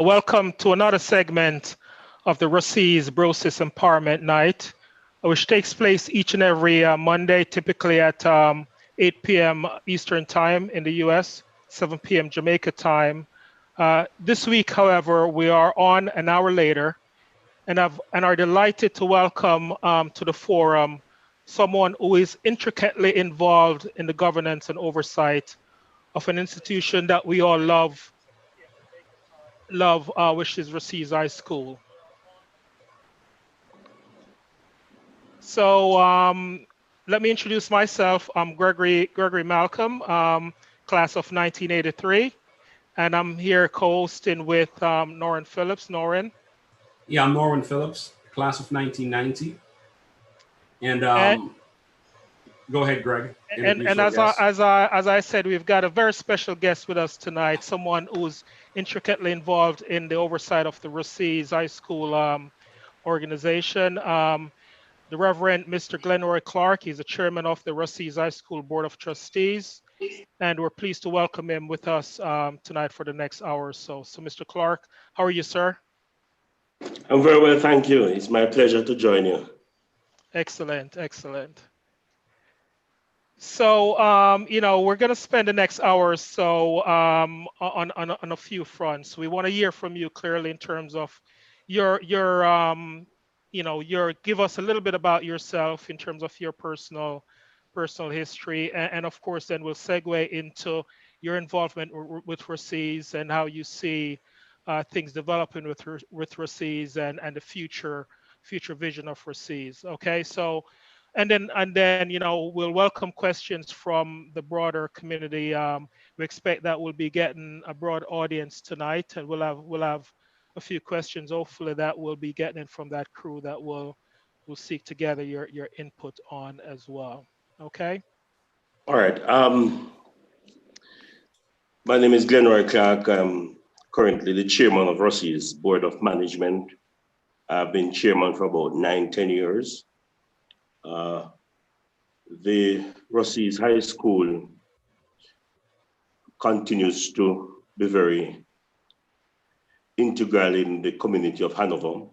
Welcome to another segment of the Ruseas Brosis Empowerment Night, which takes place each and every Monday, typically at 8 p.m. Eastern Time in the US, 7 p.m. Jamaica time. This week, however, we are on an hour later and are delighted to welcome to the forum someone who is intricately involved in the governance and oversight of an institution that we all love, which is Ruseas High School. So let me introduce myself. I'm Gregory Malcolm, class of 1983, and I'm here co-hosting with Norrin Phillips. Norrin. Yeah, I'm Norrin Phillips, class of 1990. And go ahead, Greg. And as I said, we've got a very special guest with us tonight, someone who's intricately involved in the oversight of the Ruseas High School organization. The Reverend Mr. Glenroy Clarke, he's the chairman of the Ruseas High School Board of Trustees, and we're pleased to welcome him with us tonight for the next hour or so. So, Mr. Clarke, how are you, sir? I'm very well, thank you. It's my pleasure to join you. Excellent, excellent. So, we're going to spend the next hour or so on a few fronts. We want to hear from you clearly in terms of your give us a little bit about yourself in terms of your personal history, and of course, then we'll segue into your involvement with Ruseas and how you see things developing with Ruseas and the future vision of Ruseas. Okay, so. And then, we'll welcome questions from the broader community. We expect that we'll be getting a broad audience tonight, and we'll have a few questions, hopefully, that we'll be getting from that crew that will seek to gather your input on as well. Okay. All right. My name is Glenroy Clarke. I'm currently the chairman of Ruseas Board of Management. I've been chairman for about 9-10 years. The Ruseas High School continues to be very integral in the community of Hanover.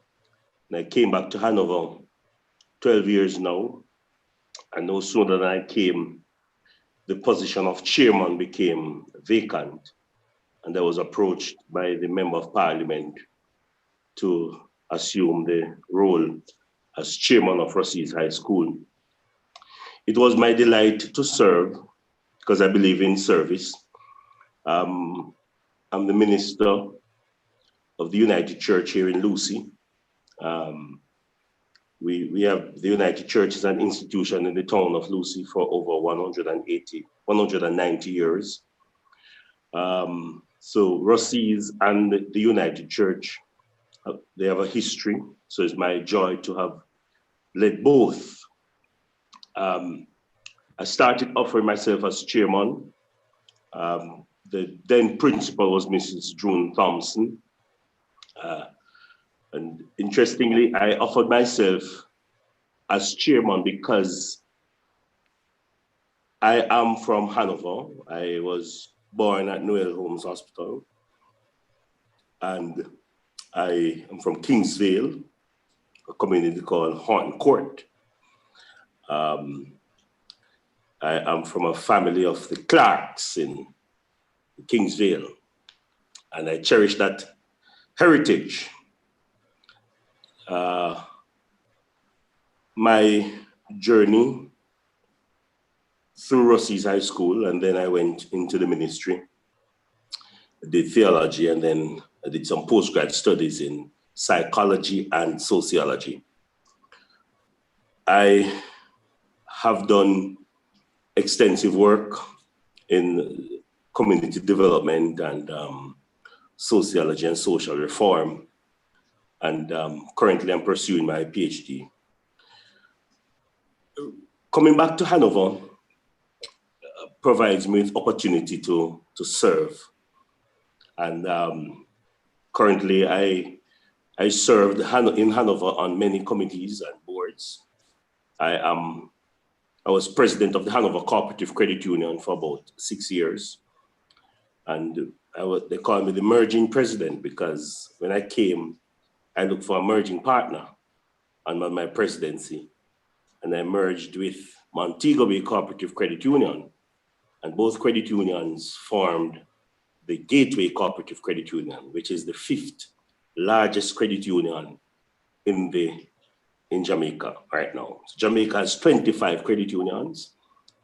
And I came back to Hanover 12 years now, and no sooner than I came, the position of chairman became vacant, and I was approached by the Member of Parliament to assume the role as chairman of Ruseas High School. It was my delight to serve because I believe in service. I'm the minister of the United Church here in Lucy. We have the United Church as an institution in the town of Lucy for over 190 years. So Ruseas and the United Church, they have a history. So it's my joy to have led both. I started offering myself as chairman. The then principal was Mrs. June Thompson. And interestingly, I offered myself as chairman because I am from Hanover. I was born at Noel Holmes Hospital. And I am from Kingsvale, a community called Horton Court. I am from a family of the Clarks in Kingsvale, and I cherish that heritage. My journey through Ruseas High School, and then I went into the ministry. I did theology, and then I did some postgrad studies in psychology and sociology. I have done extensive work in community development and sociology and social reform. And currently I'm pursuing my PhD. Coming back to Hanover provides me with opportunity to serve. And currently I served in Hanover on many committees and boards. I was president of the Hanover Cooperative Credit Union for about 6 years. And they call me the merging president, because when I came, I looked for a merging partner on my presidency, and I merged with Montego Bay Cooperative Credit Union, and both credit unions formed the Gateway Cooperative Credit Union, which is the 5th largest credit union in Jamaica right now. So Jamaica has 25 credit unions,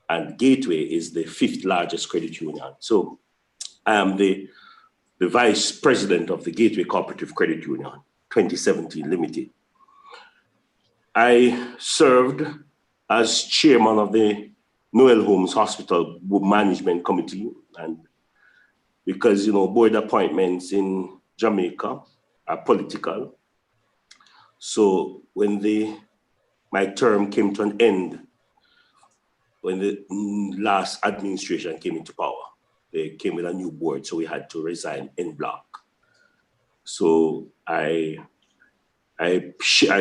and Gateway is the 5th largest credit union. So I am the vice president of the Gateway Cooperative Credit Union, 2017 Limited. I served as chairman of the Noel Holmes Hospital Management Committee, and because, board appointments in Jamaica are political. So when my term came to an end, when the last administration came into power, they came with a new board, so we had to resign en bloc. So I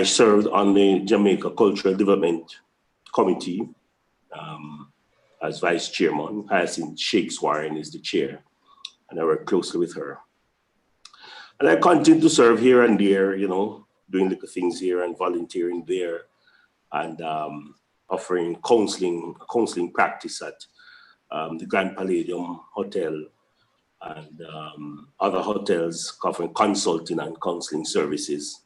served on the Jamaica Cultural Development Committee as vice chairman. Hyacinth Shakes Warren is the chair, and I work closely with her. And I continue to serve here and there, doing little things here and volunteering there, and offering counseling practice at the Grand Palladium Hotel and other hotels, offering consulting and counseling services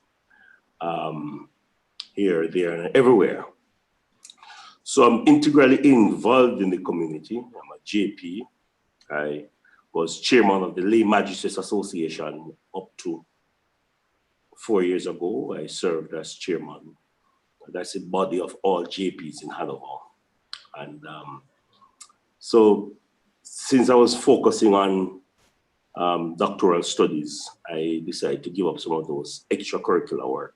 here, there, and everywhere. So I'm integrally involved in the community. I'm a JP. I was chairman of the Lay Magistrates Association up to 4 years ago. I served as chairman. That's a body of all JPs in Hanover. And so since I was focusing on doctoral studies, I decided to give up some of those extracurricular work.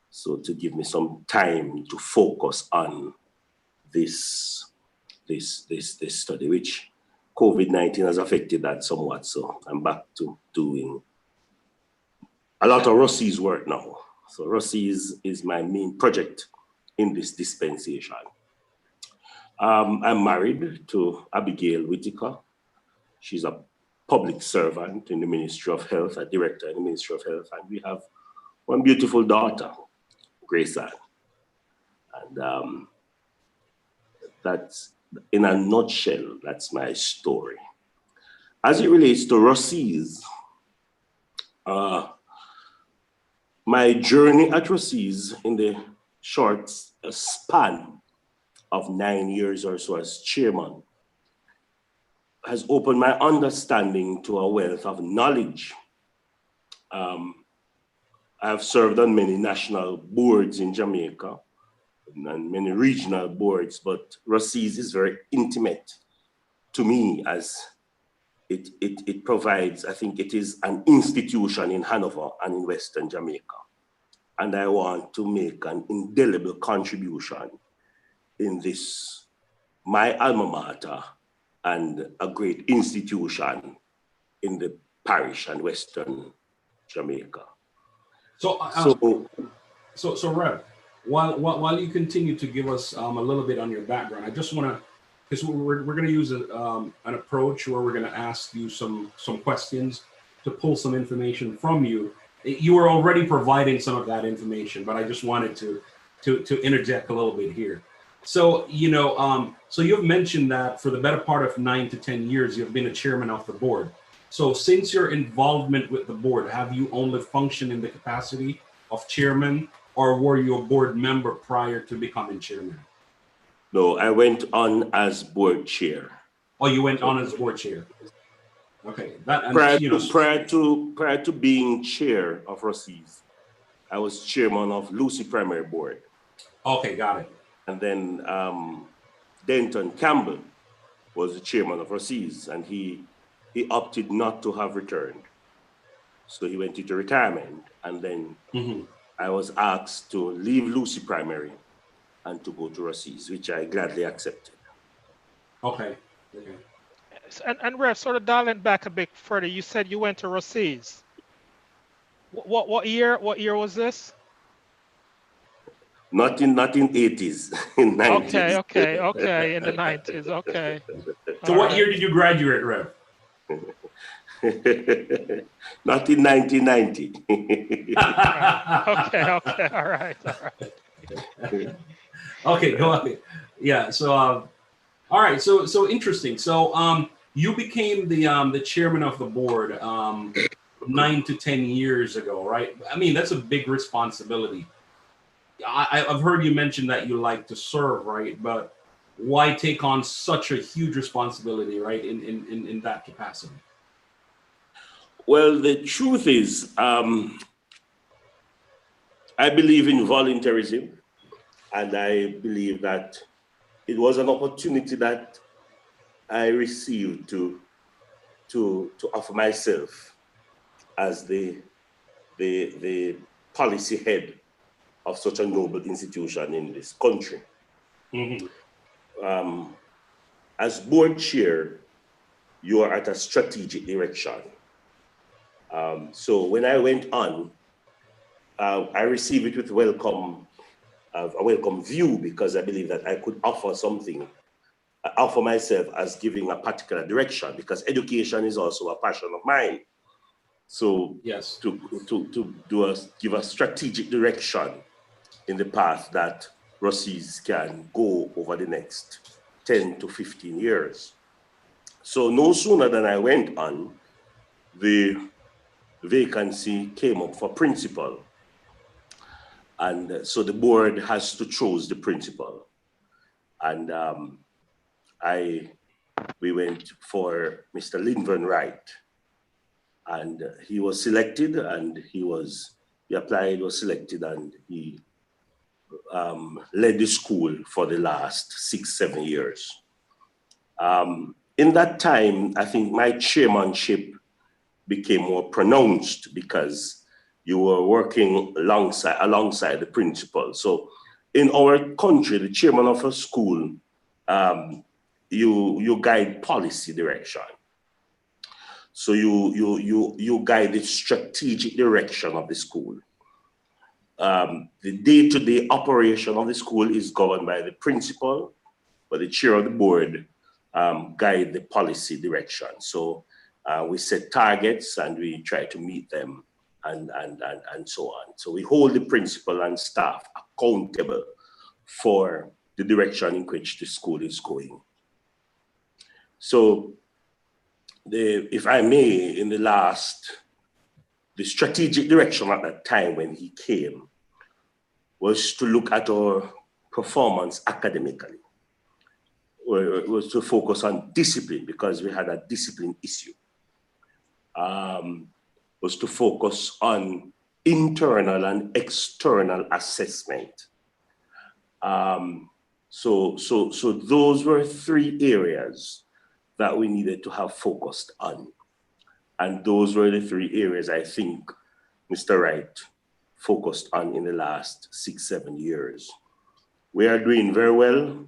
So to give me some time to focus on this study, which COVID-19 has affected that somewhat. So I'm back to doing a lot of Ruseas work now. So Ruseas is my main project in this dispensation. I'm married to Abigail Whitaker. She's a public servant in the Ministry of Health, a director in the Ministry of Health, and we have one beautiful daughter, Grace Ann. And that's, in a nutshell, that's my story. As it relates to Ruseas, my journey at Ruseas in the short span of 9 years or so as chairman has opened my understanding to a wealth of knowledge. I've served on many national boards in Jamaica and many regional boards, but Ruseas is very intimate to me, as it provides, I think it is an institution in Hanover and in Western Jamaica. And I want to make an indelible contribution in this, my alma mater, and a great institution in the parish and Western Jamaica. So Rev, while you continue to give us a little bit on your background, I just want to, because we're going to use an approach where we're going to ask you some questions to pull some information from you. You were already providing some of that information, but I just wanted to interject a little bit here. So, so you've mentioned that for the better part of 9 to 10 years, you've been a chairman of the board. So since your involvement with the board, have you only functioned in the capacity of chairman, or were you a board member prior to becoming chairman? No, I went on as board chair. Oh, you went on as board chair. Okay. Prior to being chair of Ruseas, I was chairman of Lucy Primary Board. Okay, got it. And then Denton Campbell was the chairman of Ruseas, and he opted not to have returned. So he went into retirement, and then I was asked to leave Lucy Primary and to go to Ruseas, which I gladly accepted. Okay. And Rev, sort of dialing back a bit further, you said you went to Ruseas. What year was this? Not in 80s, in 90s. Okay, in the 90s, okay. So what year did you graduate, Rev? Not in 1990. Okay, okay, all right, all right. Okay, go ahead. Yeah. So, all right. So interesting. So, you became the chairman of the board 9 to 10 years ago, right? I mean, that's a big responsibility. I've heard you mention that you like to serve, right? But why take on such a huge responsibility, right? In that capacity. Well, the truth is, I believe in voluntarism, and I believe that it was an opportunity that I received to offer myself as the policy head of such a noble institution in this country. Mm-hmm. As board chair, you are at a strategic direction. So when I went on, I received it with a welcome view, because I believe that I could offer something, offer myself as giving a particular direction, because education is also a passion of mine. So yes, to give a strategic direction in the path that Ruseas can go over the next 10 to 15 years. So no sooner than I went on, the vacancy came up for principal. And so the board has to choose the principal. And we went for Mr. Lincoln Wright. And he was selected, and he applied, was selected, and he led the school for the last 6-7 years. In that time, I think my chairmanship became more pronounced, because you were working alongside the principal. So in our country, the chairman of a school, you guide policy direction. So you guide the strategic direction of the school. The day-to-day operation of the school is governed by the principal, but the chair of the board guide the policy direction. So we set targets and we try to meet them, and so on. So we hold the principal and staff accountable for the direction in which the school is going. So if I may, the strategic direction at that time when he came was to look at our performance academically. It was to focus on discipline, because we had a discipline issue. Was to focus on internal and external assessment. So those were 3 areas that we needed to have focused on. And those were the 3 areas I think Mr. Wright focused on in the last 6-7 years. We are doing very well.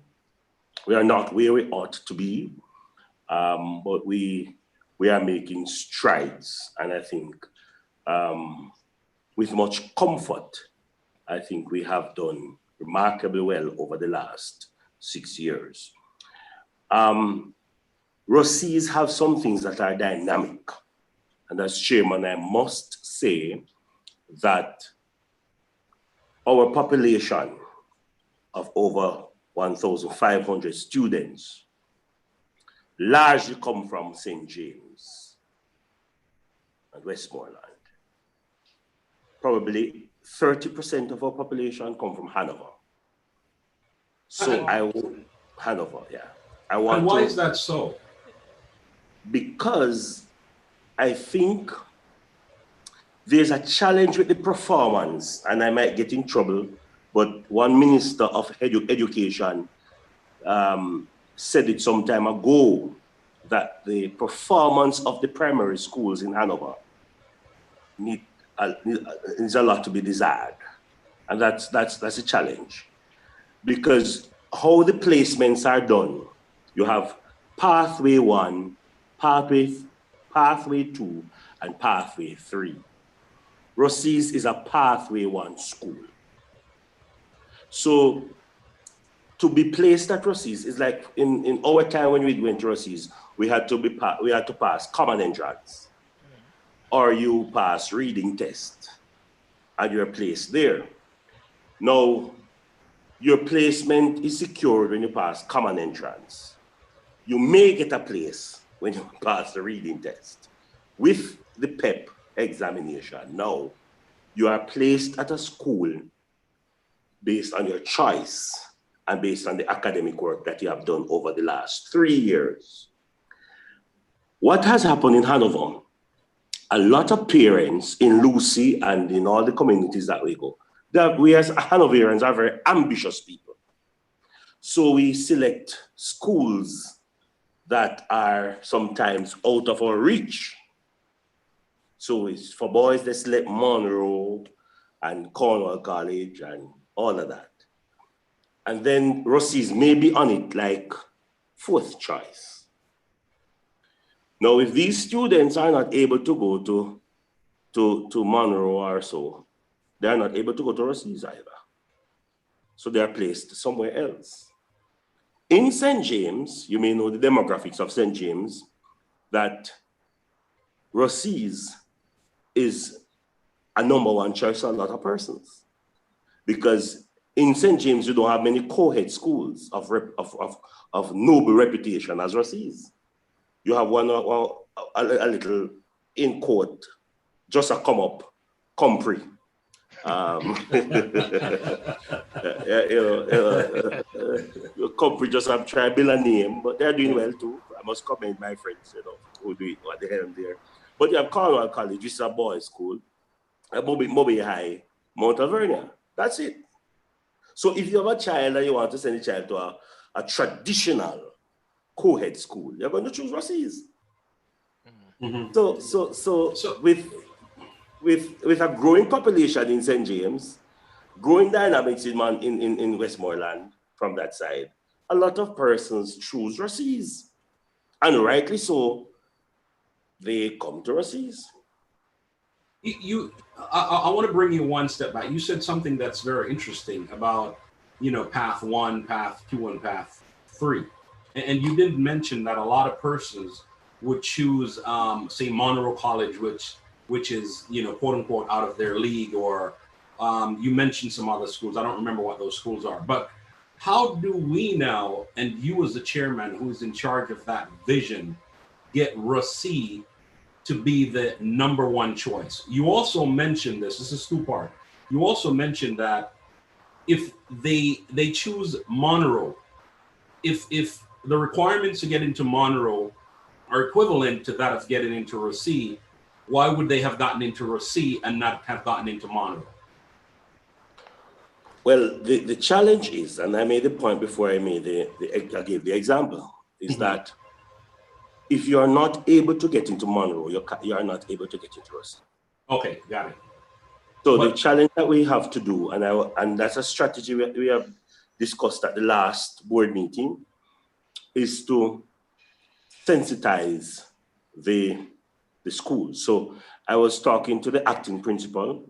We are not where we ought to be, but we are making strides. And I think with much comfort, I think we have done remarkably well over the last 6 years. Ruseas have some things that are dynamic. And as chairman, I must say that our population of over 1,500 students largely come from St. James and Westmoreland. Probably 30% of our population come from Hanover. So Hanover, yeah. And why is that so? Because I think there's a challenge with the performance, and I might get in trouble, but one minister of education said it some time ago, that the performance of the primary schools in Hanover needs a lot to be desired. And that's a challenge. Because how the placements are done, you have pathway 1, pathway 2, and pathway 3. Ruseas is a pathway 1 school. So to be placed at Ruseas is like in our time when we went to Ruseas, we had to pass common entrance. or you pass reading test and you're placed there. Now, your placement is secured when you pass common entrance. You may get a place when you pass the reading test. With the PEP examination, now you are placed at a school based on your choice and based on the academic work that you have done over the last 3 years. What has happened in Hanover, a lot of parents in Lucy and in all the communities that we go, that we as Hanoverians are very ambitious people. So we select schools that are sometimes out of our reach. So it's for boys, they select Monroe and Cornwall College and all of that. And then Ruseas may be on it like fourth choice. Now, if these students are not able to go to Monroe or so, they are not able to go to Ruseas either. So they are placed somewhere else. In St. James, you may know the demographics of St. James, that Ruseas is a number one choice for a lot of persons. Because in St. James, you don't have many co-ed schools of noble reputation as Ruseas. You have one a little in court, just a come up, Compre. Compre just have tried build a name, but they're doing well too. I must commend my friends, who do it what the hell there. But you have Cornwall College, which is a boys' school, Moby High, Mount Alvernia. That's it. So if you have a child and you want to send a child to a traditional co-ed school, you're going to choose Ruseas. Mm-hmm. So with a growing population in St. James, growing dynamics in Westmoreland from that side, a lot of persons choose Ruseas. And rightly so, they come to Ruseas. I want to bring you one step back. You said something that's very interesting about, path 1, path 2, and path 3. And you did mention that a lot of persons would choose, say, Monroe College, which is, quote unquote, out of their league, or you mentioned some other schools. I don't remember what those schools are. But how do we now, and you as the chairman who's in charge of that vision, get Rusea to be the number one choice? You also mentioned this is two-part. You also mentioned that if they choose Monroe, if the requirements to get into Monroe are equivalent to that of getting into Rusea, why would they have gotten into Rusea and not have gotten into Monroe? Well, the challenge is, and I made the point before I I gave the example, is that if you are not able to get into Monroe, you are not able to get into Rusea. Okay, got it. So the challenge that we have to do, and that's a strategy we have discussed at the last board meeting, is to sensitize the schools. So I was talking to the acting principal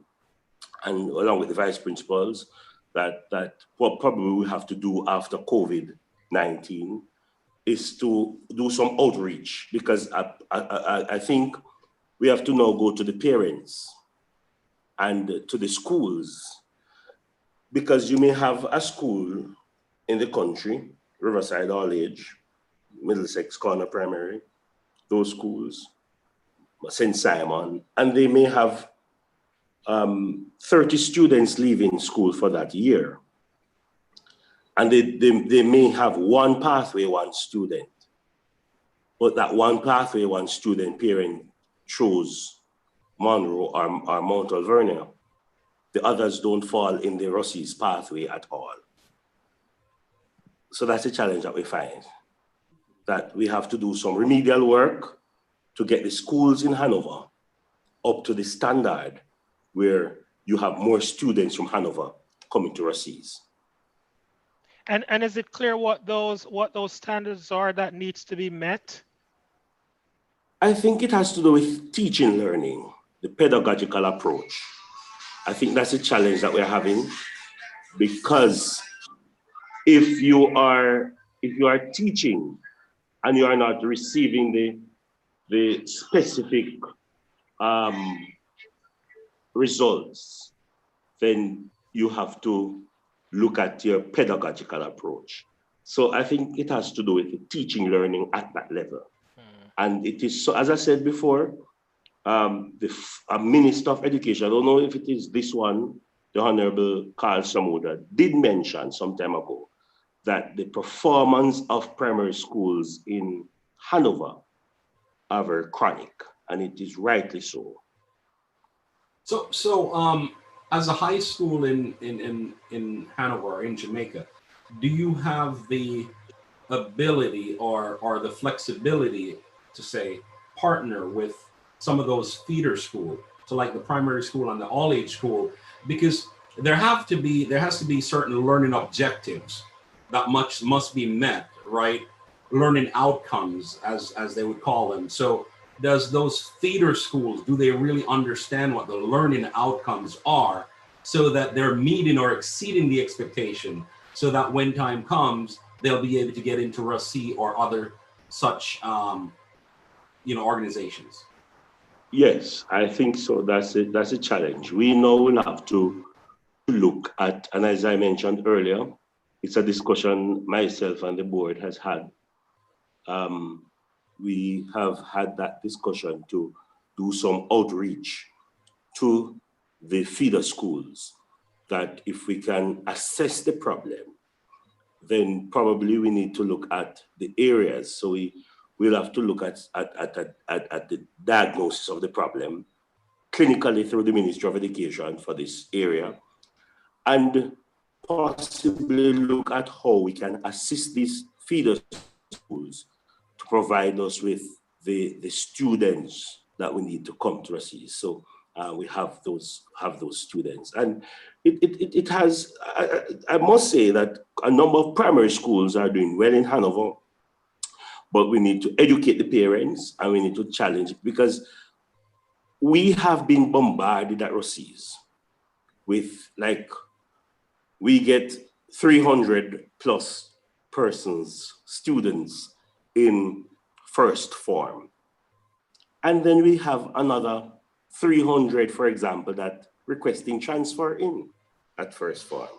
and along with the vice principals that what probably we have to do after COVID-19 is to do some outreach, because I think we have to now go to the parents and to the schools, because you may have a school in the country, Riverside All Age, Middlesex Corner Primary, those schools, St. Simon, and they may have 30 students leaving school for that year. And they may have one pathway, one student. But that one pathway, one student parent chose Monroe or Mount Alvernia. The others don't fall in the Ruseas pathway at all. So that's a challenge that we find, that we have to do some remedial work to get the schools in Hanover up to the standard where you have more students from Hanover coming to Ruseas. And is it clear what those standards are that needs to be met? I think it has to do with teaching, learning, the pedagogical approach. I think that's a challenge that we're having, because if you are teaching and you are not receiving the specific um, results, then you have to look at your pedagogical approach. So I think it has to do with teaching, learning at that level. And it is, so as I said before, the Minister of Education, I don't know if it is this one, the Honorable Carl Samuda, did mention some time ago that the performance of primary schools in Hanover are very chronic, and it is rightly so. So, as a high school in Hanover, in Jamaica, do you have the ability or the flexibility to say partner with some of those feeder schools, so like the primary school and the all age school, because there has to be certain learning objectives that must be met, right? Learning outcomes, as they would call them. So does those feeder schools, do they really understand what the learning outcomes are, so that they're meeting or exceeding the expectation, so that when time comes they'll be able to get into Rusea or other such organizations? Yes, I think so. That's it. That's a challenge. We know we'll have to look at, and as I mentioned earlier, it's a discussion myself and the board has had. We have had that discussion to do some outreach to the feeder schools, that if we can assess the problem, then probably we need to look at the areas. So we'll have to look at the diagnosis of the problem clinically through the Ministry of Education for this area, and possibly look at how we can assist these feeder schools to provide us with the students that we need to come to Ruseas. So we have those students, and it has. I must say that a number of primary schools are doing well in Hanover, but we need to educate the parents and we need to challenge it, because we have been bombarded at Ruseas with, like, we get 300 plus students in first form. And then we have another 300, for example, that requesting transfer in at first form.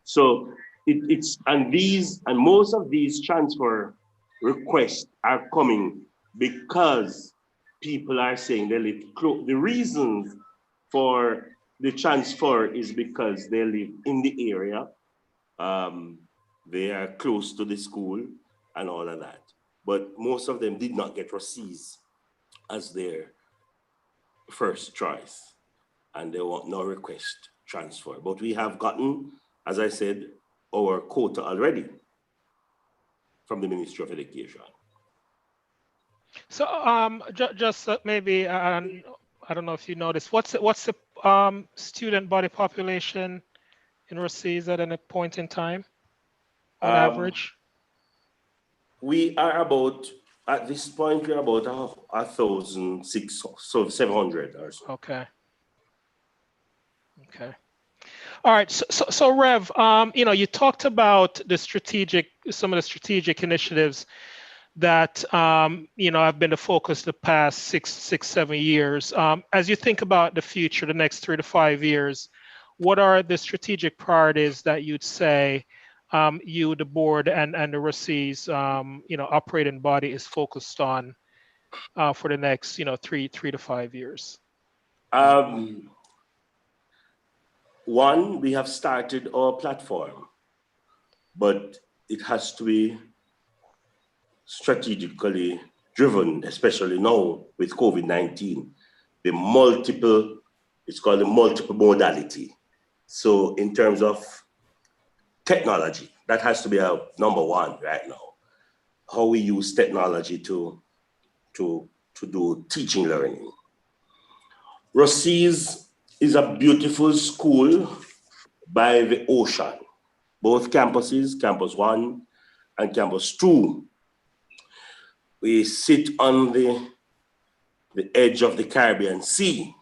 So and most of these transfer requests are coming because people are saying they live close. The reasons for the transfer is because they live in the area, they are close to the school and all of that. But most of them did not get Ruseas as their first choice, and they want no request transfer. But we have gotten, as I said, our quota already from the Ministry of Education. So just maybe I don't know if you noticed, what's the student body population in Ruseas at any point in time on average? We are about, at this point, we're about 1,700 or so. Okay. Okay. All right. So Rev, you talked about some of the strategic initiatives that have been the focus the past six, 7 years. As you think about the future, the next 3 to 5 years, what are the strategic priorities that you'd say you, the board, and the Ruseas, operating body is focused on for the next 3 to 5 years? One, we have started our platform, but it has to be strategically driven, especially now with COVID-19. It's called the multiple modality. So in terms of technology, that has to be our number one right now. How we use technology to do teaching, learning. Ruseas is a beautiful school by the ocean. Both campuses, Campus 1 and Campus 2, we sit on the edge of the Caribbean Sea,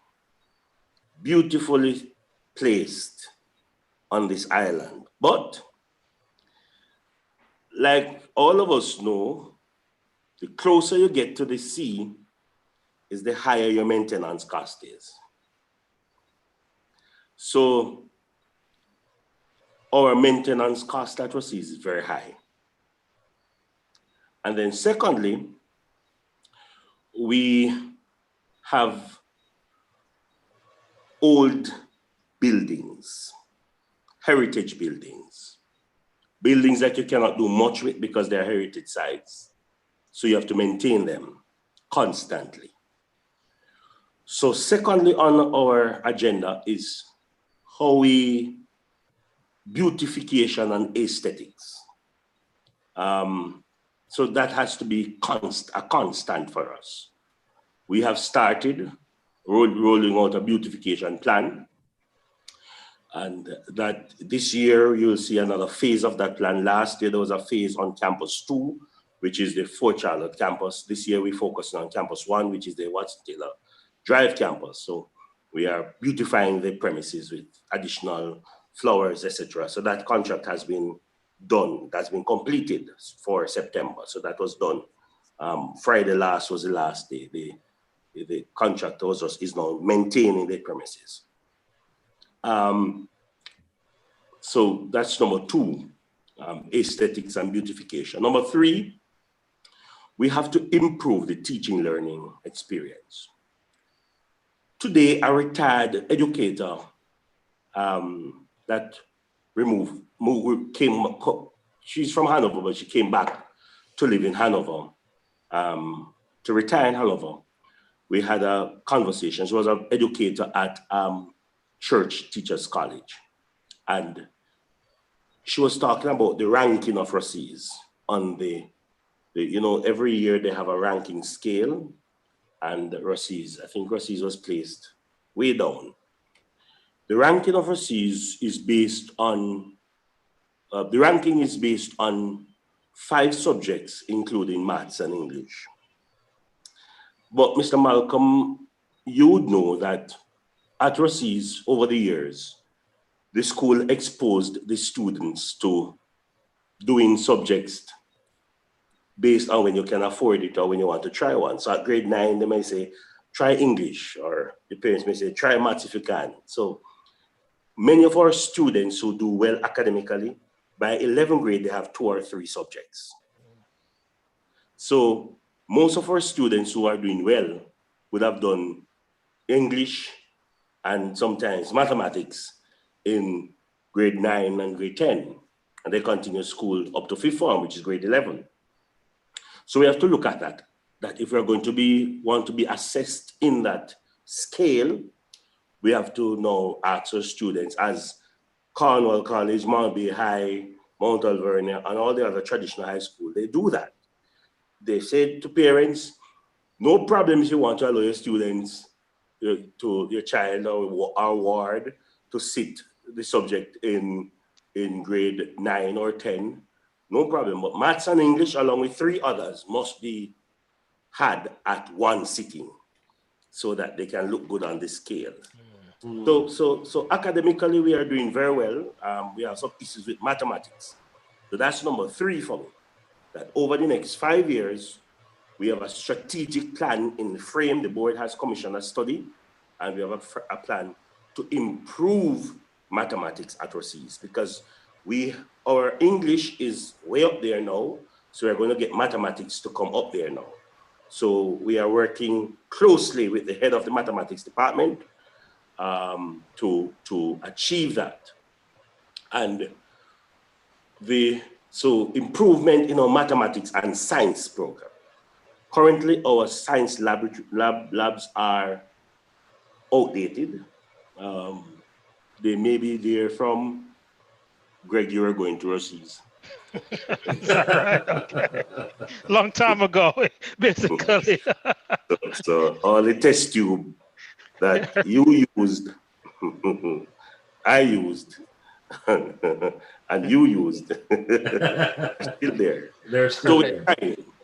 beautifully placed on this island. But like all of us know, the closer you get to the sea, is the higher your maintenance cost is. So our maintenance cost at Ruseas is very high. And then secondly, we have old buildings, heritage buildings, buildings that you cannot do much with because they're heritage sites. So you have to maintain them constantly. So secondly on our agenda is how we beautification and aesthetics. So that has to be a constant for us. We have started rolling out a beautification plan, and that this year you'll see another phase of that plan. Last year there was a phase on campus 2, which is the Fort Charlotte campus. This year we focus on campus 1, which is the Watson Taylor Drive campus. So we are beautifying the premises with additional flowers, etc. So that contract has been done, that's been completed for September. So that was done. Friday last was the last day. The contractor is now maintaining the premises. So that's number 2, aesthetics and beautification. Number 3, we have to improve the teaching learning experience. Today, a retired educator that she's from Hanover, but she came back to live in Hanover, to retire in Hanover. We had a conversation. She was an educator at Church Teachers College. And she was talking about the ranking of Ruseas on the every year they have a ranking scale, and Ruseas, I think Ruseas was placed way down. The ranking of Ruseas is based on, the ranking is based on 5 subjects, including maths and English. But Mr. Malcolm, you would know that at Ruseas over the years, the school exposed the students to doing subjects based on when you can afford it or when you want to try one. So at grade 9, they may say, try English, or the parents may say, try maths if you can. So many of our students who do well academically, by 11th grade, they have 2 or 3 subjects. So most of our students who are doing well would have done English and sometimes mathematics in grade 9 and grade 10. And they continue school up to 5th form, which is grade 11. So we have to look at that if we're going to want to be assessed in that scale, we have to now ask our students, as Cornwall College, Mount Bay High, Mount Alvernia, and all the other traditional high schools, they do that. They say to parents, no problem if you want to allow your students, to your child or ward, to sit the subject in grade 9 or 10, no problem. But maths and English, along with 3 others, must be had at one sitting so that they can look good on the scale. So academically, we are doing very well. We have some issues with mathematics. So that's number 3 for me, that over the next 5 years, we have a strategic plan in the frame. The board has commissioned a study, and we have a plan to improve mathematics at Ruseas, because our English is way up there now, so we're going to get mathematics to come up there now. So we are working closely with the head of the mathematics department to achieve that. And so improvement in our mathematics and science program. Currently, our science labs are outdated. They may be there from, Greg, you were going to Ruseas. Right, okay. Long time ago, basically. So all the test tube that you used, I used, and you used, are still there. They're still there.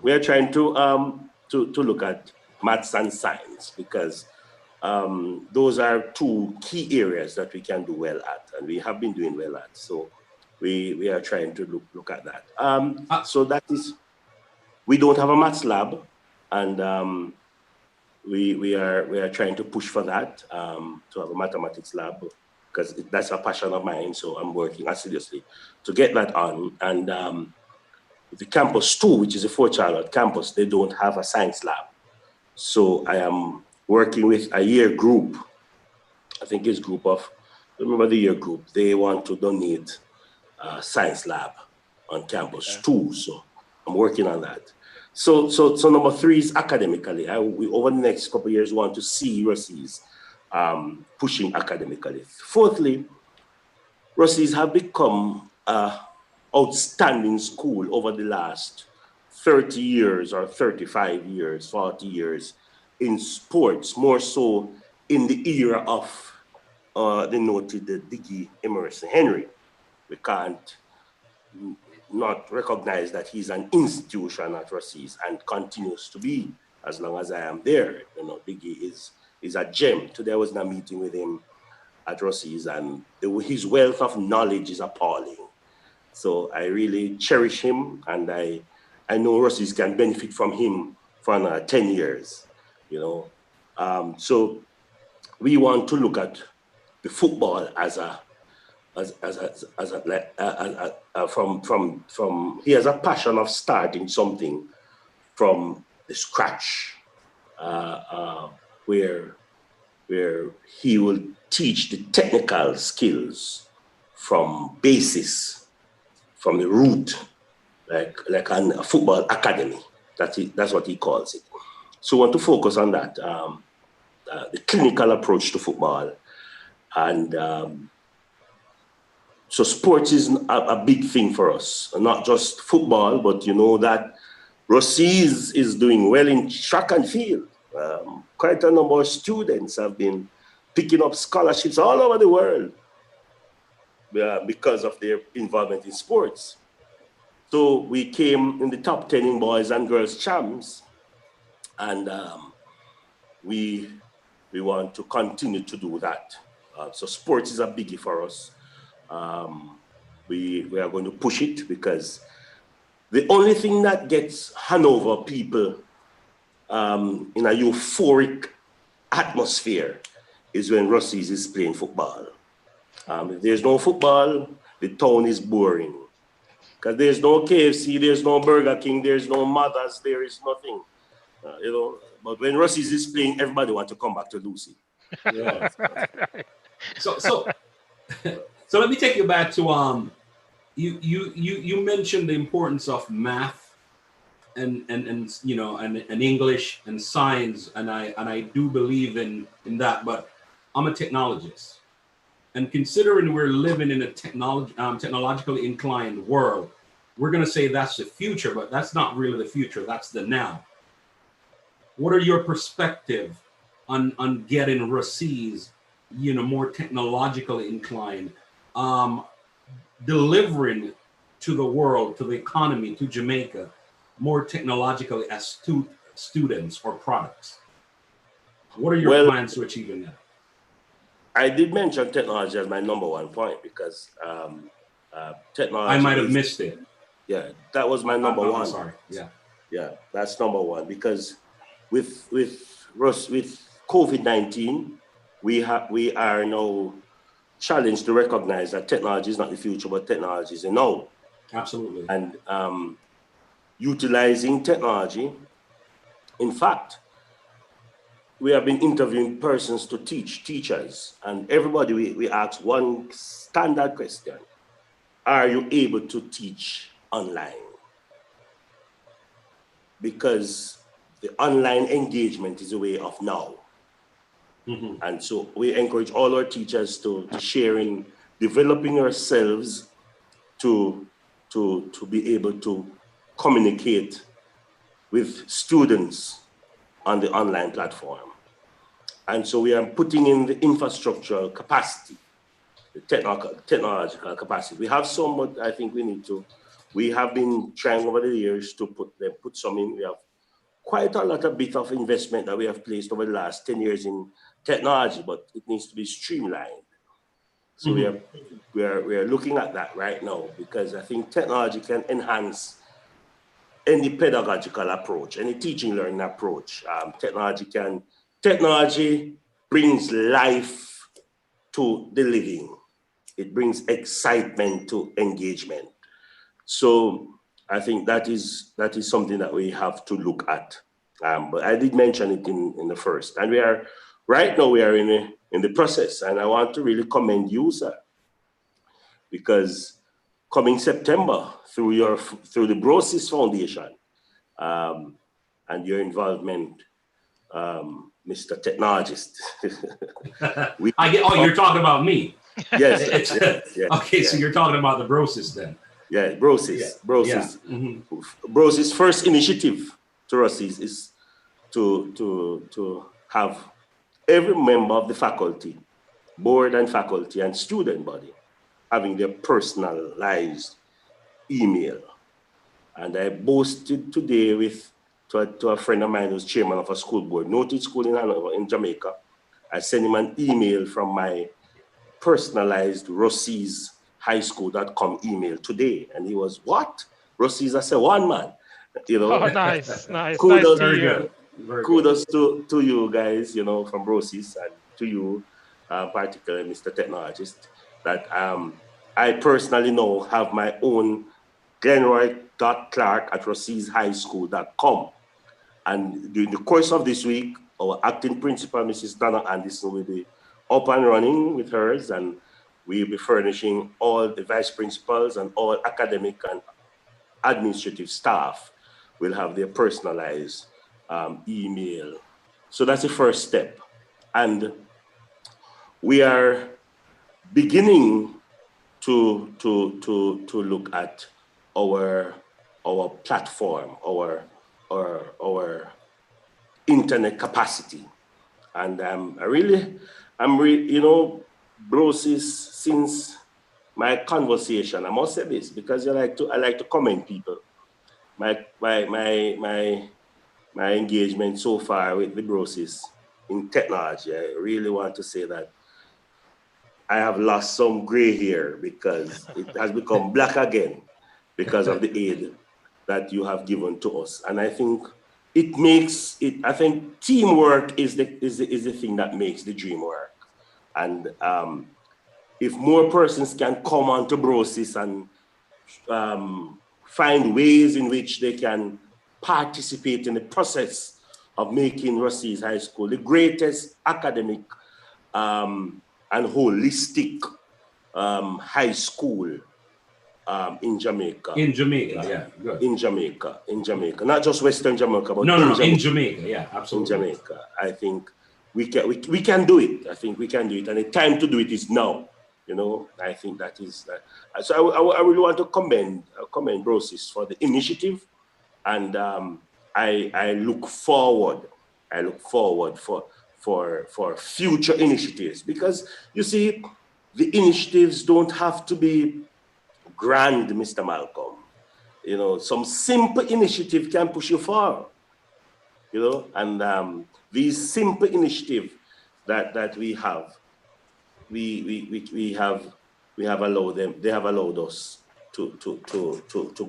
We are trying to look at maths and science, because those are 2 key areas that we can do well at, and we have been doing well at. So we are trying to look at that. So that is, we don't have a maths lab, and we are trying to push for that, to have a mathematics lab, because that's a passion of mine. So I'm working assiduously to get that on. And the campus 2, which is a Fort Charlotte campus, they don't have a science lab. So I am working with a year group. I think it's group of, remember the year group, they want to donate a science lab on campus 2. So I'm working on that. So number 3 is academically. We over the next couple of years want to see Ruseas pushing academically. Fourthly, Ruseas have become an outstanding school over the last 30 years or 35 years, 40 years in sports, more so in the era of the noted Diggy Emerson Henry. We can't not recognize that he's an institution at Ruseas and continues to be as long as I am there. You know, Diggy is a gem. Today I was in a meeting with him at Ruseas, and his wealth of knowledge is appalling. So I really cherish him, and I know Ruseas can benefit from him for another 10 years, you know. So we want to look at the football from he has a passion of starting something from the scratch, where he will teach the technical skills from basis, from the root, like a football academy. That's what he calls it. So we want to focus on that, the clinical approach to football. And so sports is a big thing for us, not just football, but you know that Ruseas is doing well in track and field. Quite a number of students have been picking up scholarships all over the world because of their involvement in sports. So we came in the top 10 in boys and girls champs, and we want to continue to do that. So sports is a biggie for us. We are going to push it, because the only thing that gets Hanover people in a euphoric atmosphere is when Ruseas is playing football. If there's no football, the town is boring. Because there's no KFC, there's no Burger King, there's no Mothers, there is nothing. You know, but when Ruseas is playing, everybody wants to come back to Lucy. Yeah. So let me take you back to you mentioned the importance of math and you know and English and science, and I do believe in that, but I'm a technologist, and considering we're living in a technologically inclined world, we're going to say that's the future, but that's not really the future, that's the now. What are your perspective on getting Ruseas, you know, more technologically inclined, delivering to the world, to the economy, to Jamaica, more technologically astute students or products? What are your plans to achieving that? I did mention technology as my number one point, because technology. I might have missed it. Yeah, that was my number one. Sorry. Yeah, that's number one, because with COVID-19, we are now challenged to recognize that technology is not the future, but technology is the now. Absolutely. And utilizing technology, in fact, we have been interviewing persons to teachers, and everybody we ask one standard question: are you able to teach online? Because the online engagement is a way of now. Mm-hmm. And so we encourage all our teachers to share in developing ourselves to be able to communicate with students on the online platform. And so we are putting in the infrastructural capacity, the technological capacity. We have some, but I think we have been trying over the years to put some in. We have quite a bit of investment that we have placed over the last 10 years in technology, but it needs to be streamlined. So mm-hmm. we are looking at that right now, because I think technology can enhance any pedagogical approach, any teaching learning approach. Technology can technology brings life to the living. It brings excitement to engagement. So I think that is something that we have to look at. But I did mention it in the first, and we are in the process, and I want to really commend you, sir, because coming September through the Brosis Foundation and your involvement, Mr. Technologist. You're talking about me. Yes. Okay, so you're talking about the Brosis then. Yeah, Brosis. Yeah. Brosis. Yeah. Mm-hmm. Brosis' first initiative to Ruseas is to have every member of the faculty, board and faculty and student body having their personalized email. And I boasted today to a friend of mine who's chairman of a school board, noted school in Jamaica. I sent him an email from my personalized Ruseas highschool.com email today. And he was, what? Ruseas, I said, one man. You know, Oh, nice. Kudos, Nice to hear. Kudos to you guys, from Brosis, and to you, particularly Mr. Technologist, that I personally know have my own Glenroy.Clarke at ruseashighschool.com. And during the course of this week, our acting principal, Mrs. Donna Anderson, will be up and running with hers, and we'll be furnishing all the vice principals and all academic and administrative staff will have their personalized email. So that's the first step. And we are beginning to look at our platform, our internet capacity. And Brosis, since my conversation, I must say this because I like to commend people. My engagement so far with the Brosis in technology, I really want to say that I have lost some gray hair because it has become black again because of the aid that you have given to us. And I think I think teamwork is the thing that makes the dream work. And if more persons can come onto Brosis and find ways in which they can participate in the process of making Ruseas High School the greatest academic and holistic high school in Jamaica. In Jamaica, yeah, good. In Jamaica, not just Western Jamaica, but in Jamaica, yeah, absolutely. In Jamaica, I think we can do it. I think we can do it, and the time to do it is now. I think that is. So I really want to commend Brosis for the initiative, and I look forward. For future initiatives, because you see, the initiatives don't have to be grand, Mr. Malcolm. Some simple initiative can push you far. And these simple initiatives that we have allowed them. They have allowed us to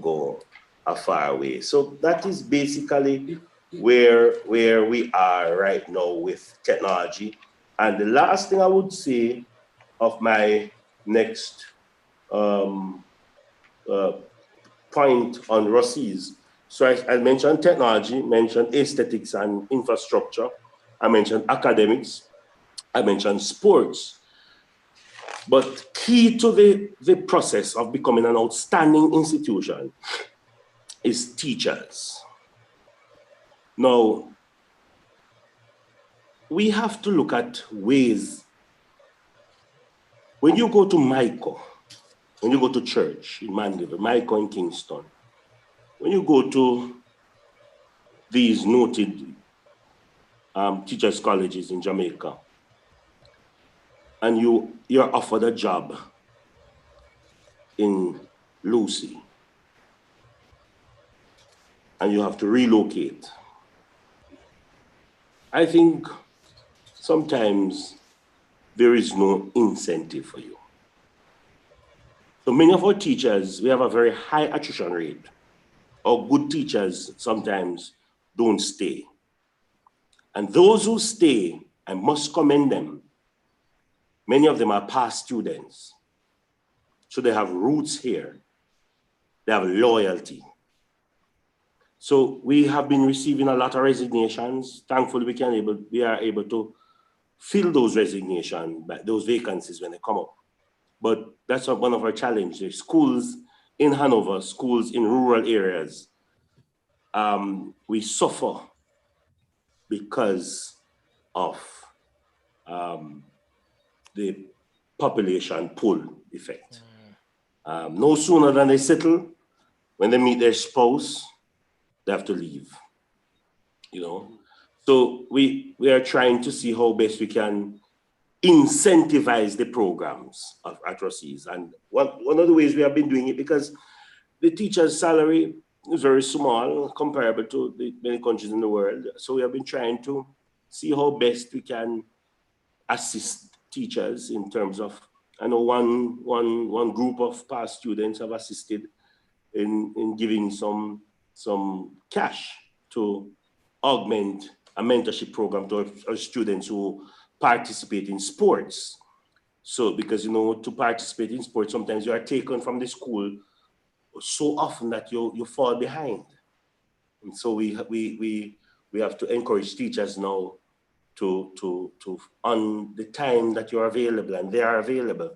go a far way. So that is basically where we are right now with technology. And the last thing I would say of my next point on Ruseas. So I mentioned technology, mentioned aesthetics and infrastructure. I mentioned academics. I mentioned sports. But key to the process of becoming an outstanding institution is teachers. Now, we have to look at ways. When you go to Michael, when you go to church in Mandeville, Michael in Kingston, when you go to these noted teachers' colleges in Jamaica, and you're offered a job in Lucy, and you have to relocate, I think sometimes there is no incentive for you. So many of our teachers, we have a very high attrition rate. Our good teachers sometimes don't stay. And those who stay, I must commend them. Many of them are past students. So they have roots here. They have loyalty. So we have been receiving a lot of resignations. Thankfully, we are able to fill those resignations, those vacancies when they come up. But that's one of our challenges. Schools in Hanover, schools in rural areas, we suffer because of the population pull effect. No sooner than they settle, when they meet their spouse, they have to leave, you know. So we are trying to see how best we can incentivize the programs at Ruseas. And one of the ways we have been doing it, because the teacher's salary is very small comparable to the many countries in the world. So we have been trying to see how best we can assist teachers in terms of, I know one group of past students have assisted in giving some cash to augment a mentorship program to our students who participate in sports. So, because, you know, to participate in sports, sometimes you are taken from the school so often that you fall behind. And so we have to encourage teachers now to on the time that you're available and they are available,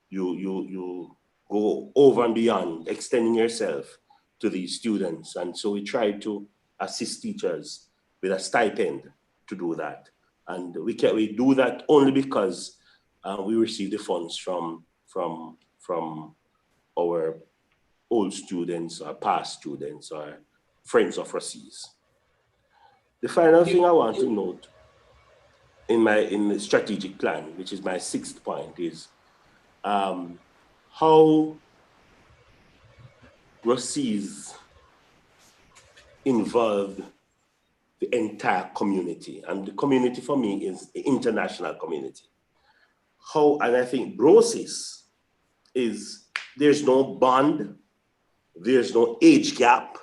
you go over and beyond, extending yourself to these students. And so we try to assist teachers with a stipend to do that. And we do that only because we receive the funds from our old students, or past students, or friends of Ruseas. The final thing I want to note in the strategic plan, which is my 6th point, is how Ruseas involved the entire community. And the community for me is the international community. And I think Brosis is, there's no bond, there's no age gap,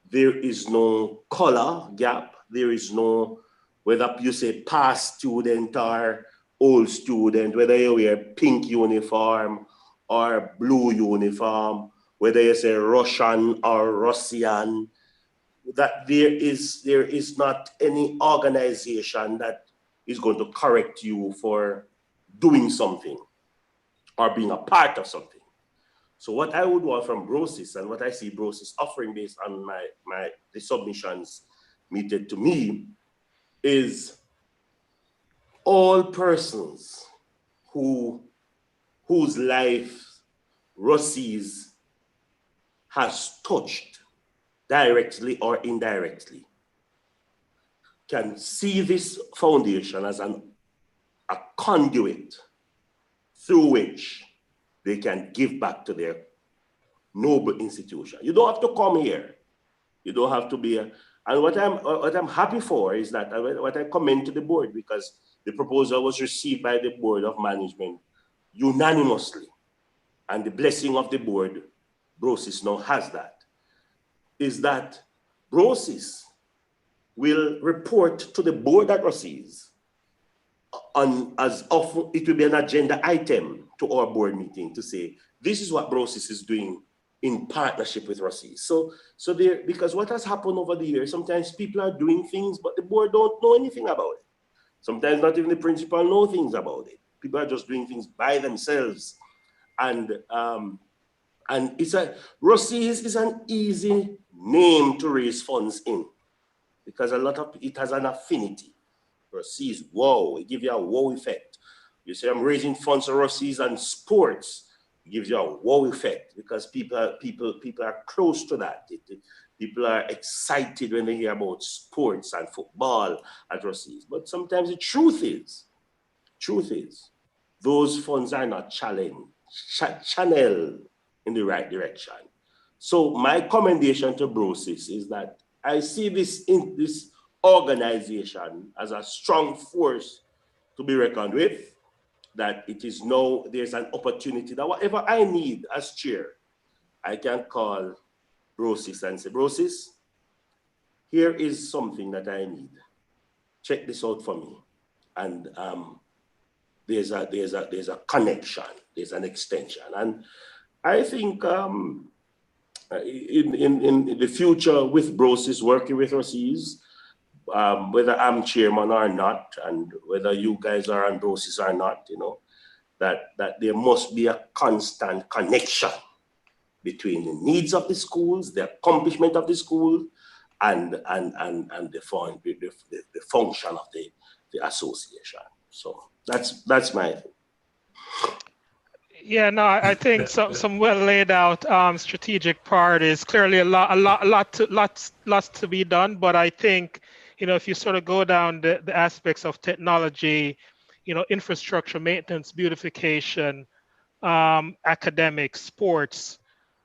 there is no color gap, there is no, whether you say past student or old student, whether you wear pink uniform or blue uniform, whether you say Russian or Russian, that there is not any organization that is going to correct you for doing something or being a part of something. So what I would want from Brosis, and what I see Brosis offering based on the submissions meted to me, is all persons whose life Ruseas has touched directly or indirectly can see this foundation as a conduit through which they can give back to their noble institution. You don't have to come here. You don't have to be a, and what I'm happy for is that what I commend to the board, because the proposal was received by the board of management unanimously, and the blessing of the board, Brosis now has that, is that Brosis will report to the board at Ruseas on, as often it will be an agenda item to our board meeting to say, this is what Brosis is doing in partnership with Ruseas. So there, because what has happened over the years, sometimes people are doing things, but the board don't know anything about it. Sometimes not even the principal know things about it. People are just doing things by themselves. And Ruseas is an easy name to raise funds in, because a lot of it has an affinity. Ruseas, wow, it gives you a wow effect. You say I'm raising funds for Ruseas and sports, it gives you a wow effect, because people are close to that. People are excited when they hear about sports and football at Ruseas. But sometimes the truth is, those funds are not channeled in the right direction. So my commendation to Brosis is that I see this organization as a strong force to be reckoned with, that it is now, there's an opportunity that whatever I need as chair, I can call Brosis and say, Brosis, here is something that I need. Check this out for me. And there's a connection, there's an extension. And I think in the future with Brosis, working with Ruseas, whether I'm chairman or not, and whether you guys are on Brosis or not, you know, that there must be a constant connection between the needs of the schools, the accomplishment of the school, and the function of the association. So that's my. Yeah, no, I think some well laid out strategic priorities. Clearly, lots to be done. But I think, you know, if you sort of go down the aspects of technology, you know, infrastructure, maintenance, beautification, academics, sports,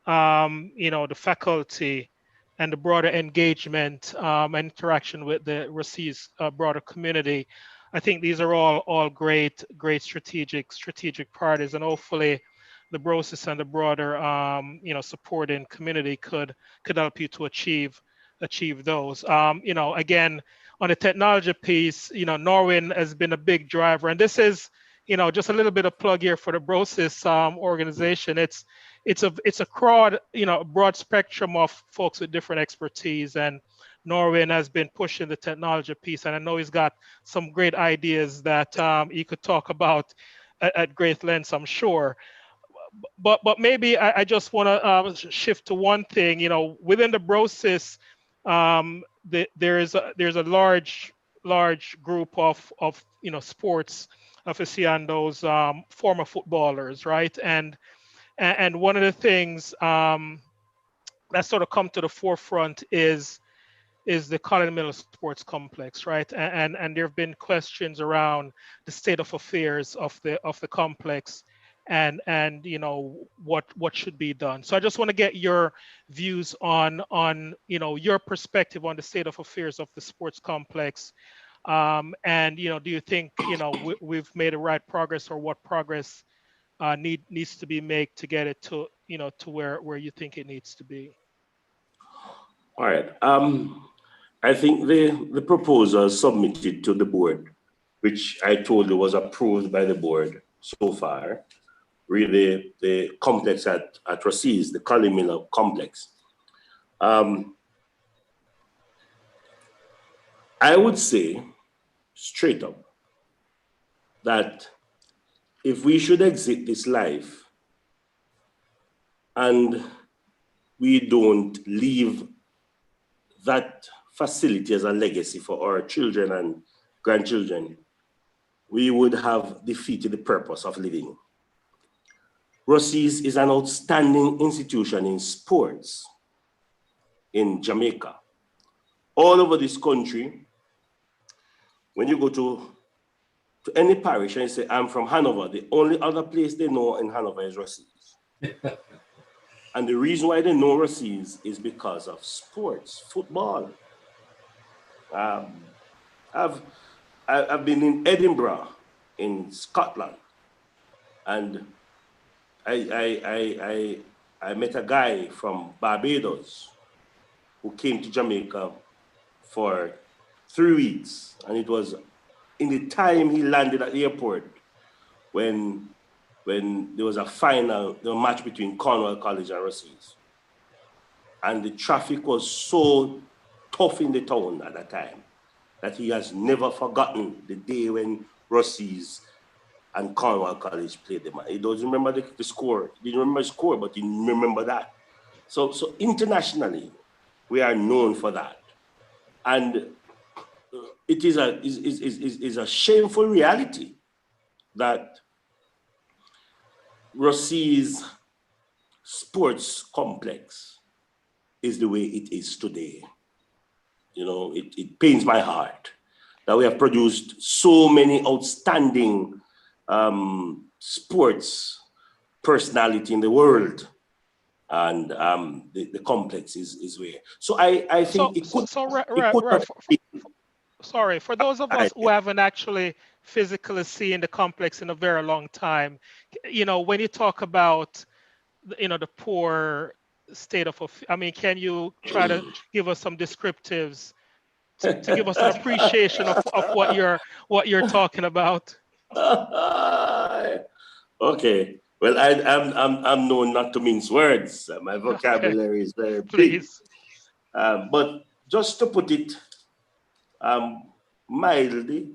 you know, the faculty, and the broader engagement and interaction with the Ruseas broader community. I think these are all great strategic priorities, and hopefully the Brosis and the broader you know, supporting community could help you to achieve those. You know, again, on the technology piece, you know, Norwin has been a big driver, and this is, you know, just a little bit of plug here for the Brosis organization. It's a broad, you know, broad spectrum of folks with different expertise, and Norwin has been pushing the technology piece, and I know he's got some great ideas that he could talk about at great lengths, I'm sure. But maybe I just want to shift to one thing. You know, within the Brosis, there's a large group of you know, sports aficionados, former footballers, right? And one of the things that sort of come to the forefront is the Colin Miller Sports Complex, right? And there have been questions around the state of affairs of the complex, and you know, what should be done. So I just want to get your views on you know, your perspective on the state of affairs of the sports complex. And you know, do you think, you know, we've made the right progress, or what progress needs to be made to get it to, you know, to where you think it needs to be? All right. I think the proposal submitted to the board, which I told you was approved by the board so far, really the complex at Ruseas, the Colin Miller complex. I would say straight up that if we should exit this life and we don't leave that facility as a legacy for our children and grandchildren, we would have defeated the purpose of living. Ruseas is an outstanding institution in sports in Jamaica. All over this country, when you go to any parish and you say, I'm from Hanover, the only other place they know in Hanover is Ruseas. And the reason why they know Ruseas is because of sports, football. I've been in Edinburgh, in Scotland, and I met a guy from Barbados who came to Jamaica for 3 weeks, and it was in the time he landed at the airport when there was a match between Cornwall College and Ruseas. And the traffic was so tough in the town at that time that he has never forgotten the day when Ruseas and Cornwall College played the match. He doesn't remember the score. He didn't remember the score, but he remember that. So internationally, we are known for that. And it is a shameful reality that Ruseas sports complex is the way it is today. You know, it pains my heart that we have produced so many outstanding sports personality in the world, and the complex is where. So I think sorry, for those of us who haven't actually physically seen the complex in a very long time, you know, when you talk about, you know, the poor state of, I mean, can you try to give us some descriptives to give us an appreciation of what you're talking about. Okay. Well, I'm known not to mince words. My Okay, vocabulary is very big. please. But just to put it mildly,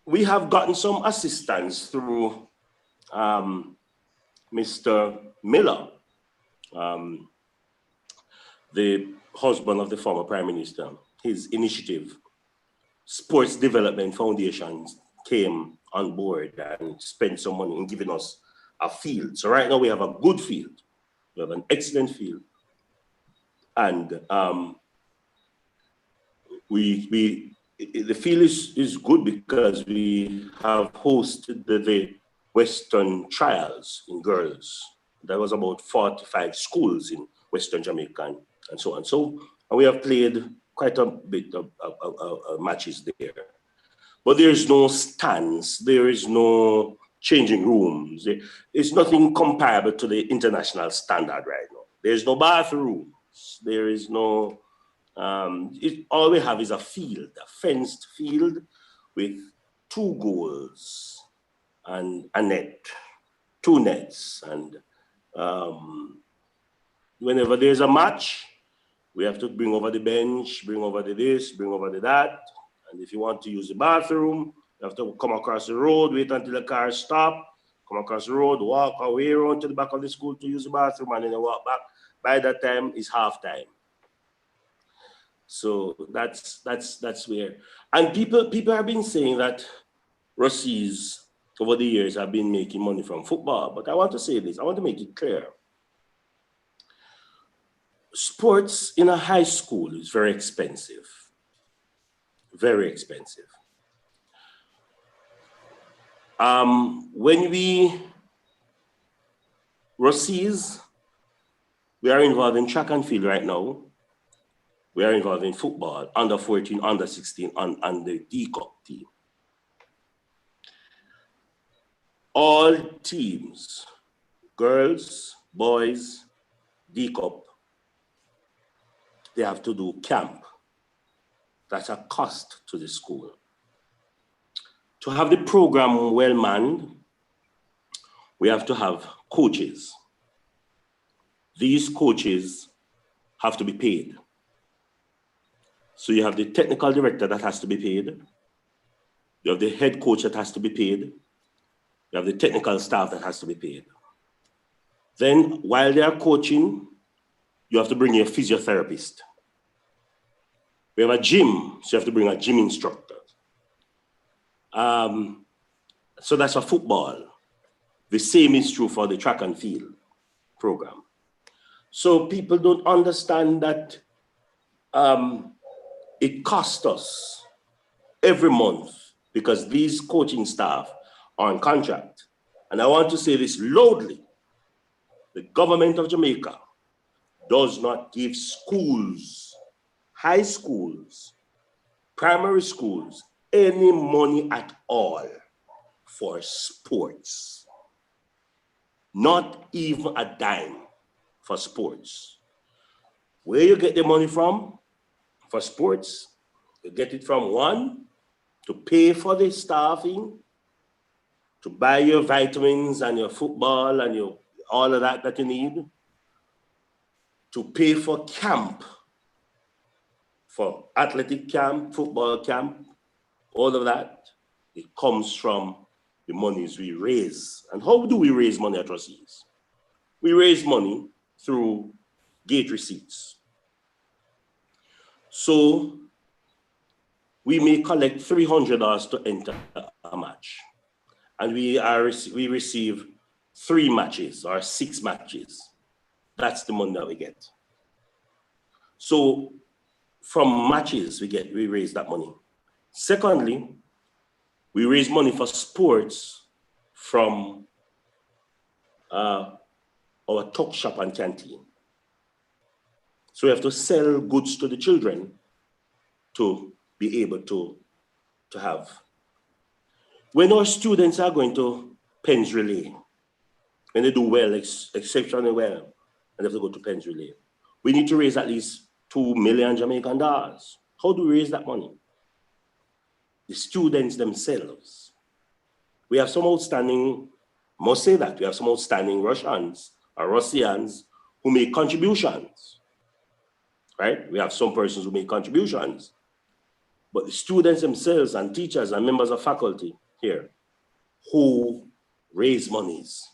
we have gotten some assistance through Mr. Miller, the husband of the former Prime Minister. His initiative, Sports Development Foundation, came on board and spent some money in giving us a field. So right now we have a good field. We have an excellent field. And the field is good because we have hosted the Western Trials in girls. There was about 45 schools in Western Jamaica and so on. So and we have played quite a bit of matches there. But there is no stands, there is no changing rooms. It's nothing comparable to the international standard right now. There's no bathrooms. There is no, all we have is a field, a fenced field with 2 goals and a net, 2 nets. And whenever there's a match, we have to bring over the bench, bring over the this, bring over the that. And if you want to use the bathroom, you have to come across the road, wait until the car stop, come across the road, walk away around to the back of the school to use the bathroom, and then you walk back. By that time, it's half time. So that's where. And people have been saying that Ruseas over the years have been making money from football. But I want to say this, I want to make it clear. Sports in a high school is very expensive. Very expensive. When Ruseas, we are involved in track and field right now. We are involved in football, under 14, under 16, and the D-Cup team. All teams, girls, boys, D-Cup, they have to do camp. That's a cost to the school. To have the program well manned, we have to have coaches. These coaches have to be paid. So you have the technical director that has to be paid. You have the head coach that has to be paid. You have the technical staff that has to be paid. Then while they are coaching, you have to bring in a physiotherapist. We have a gym, so you have to bring a gym instructor. So that's for football. The same is true for the track and field program. So people don't understand that it costs us every month because these coaching staff are on contract. And I want to say this loudly. The government of Jamaica does not give schools, high schools, primary schools, any money at all for sports. Not even a dime for sports. Where you get the money from for sports, you get it from one, to pay for the staffing, to buy your vitamins and your football and your all of that you need, to pay for camp, for athletic camp, football camp, all of that. It comes from the monies we raise. And how do we raise money at Ruseas? We raise money through gate receipts. So we may collect $300 to enter a match. And we receive 3 matches or 6 matches. That's the money that we get. So from matches, we raise that money. Secondly, we raise money for sports from our tuck shop and canteen. So we have to sell goods to the children to be able to have. When our students are going to Pens Relay, when they do well, exceptionally well, and they have to go to Pens Relay, we need to raise at least $2 million Jamaican dollars. How do we raise that money? The students themselves. We have some outstanding, must say that, we have some outstanding Russians or Ruseans who make contributions, right? We have some persons who make contributions, but the students themselves and teachers and members of faculty here who raise monies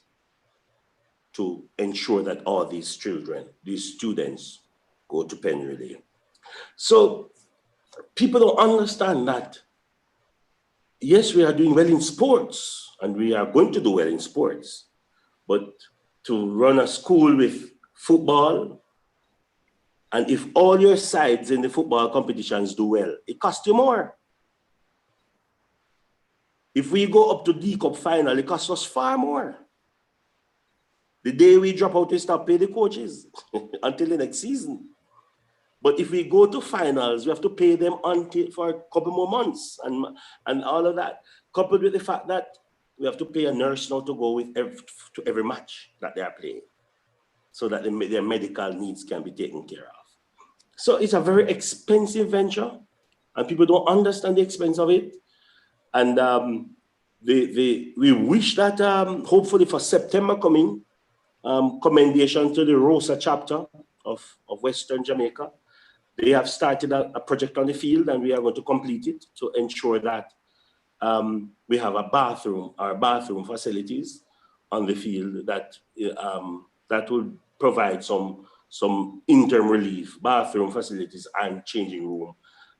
to ensure that all these children, these students go to Penrith. So people don't understand that, yes, we are doing well in sports and we are going to do well in sports, but to run a school with football, and if all your sides in the football competitions do well, it costs you more. If we go up to D Cup final, it costs us far more. The day we drop out, we stop paying the coaches until the next season. But if we go to finals, we have to pay them until for a couple more months and all of that, coupled with the fact that we have to pay a nurse now to go with every match that they are playing, so that their medical needs can be taken care of. So it's a very expensive venture, and people don't understand the expense of it. And we wish that hopefully for September coming, commendation to the Rusea chapter of Western Jamaica. They have started a project on the field, and we are going to complete it to ensure that we have a bathroom facilities on the field that that will provide some interim relief, bathroom facilities and changing room,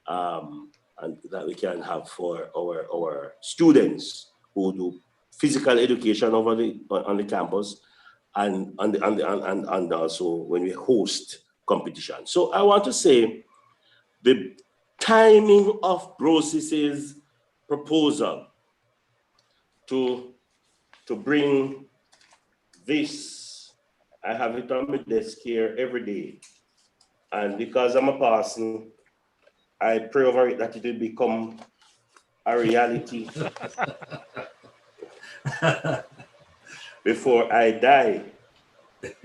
and that we can have for our students who do physical education on the campus, and also when we host competition. So I want to say the timing of Brosis's proposal to bring this, I have it on my desk here every day, and because I'm a person, I pray over it that it will become a reality before I die,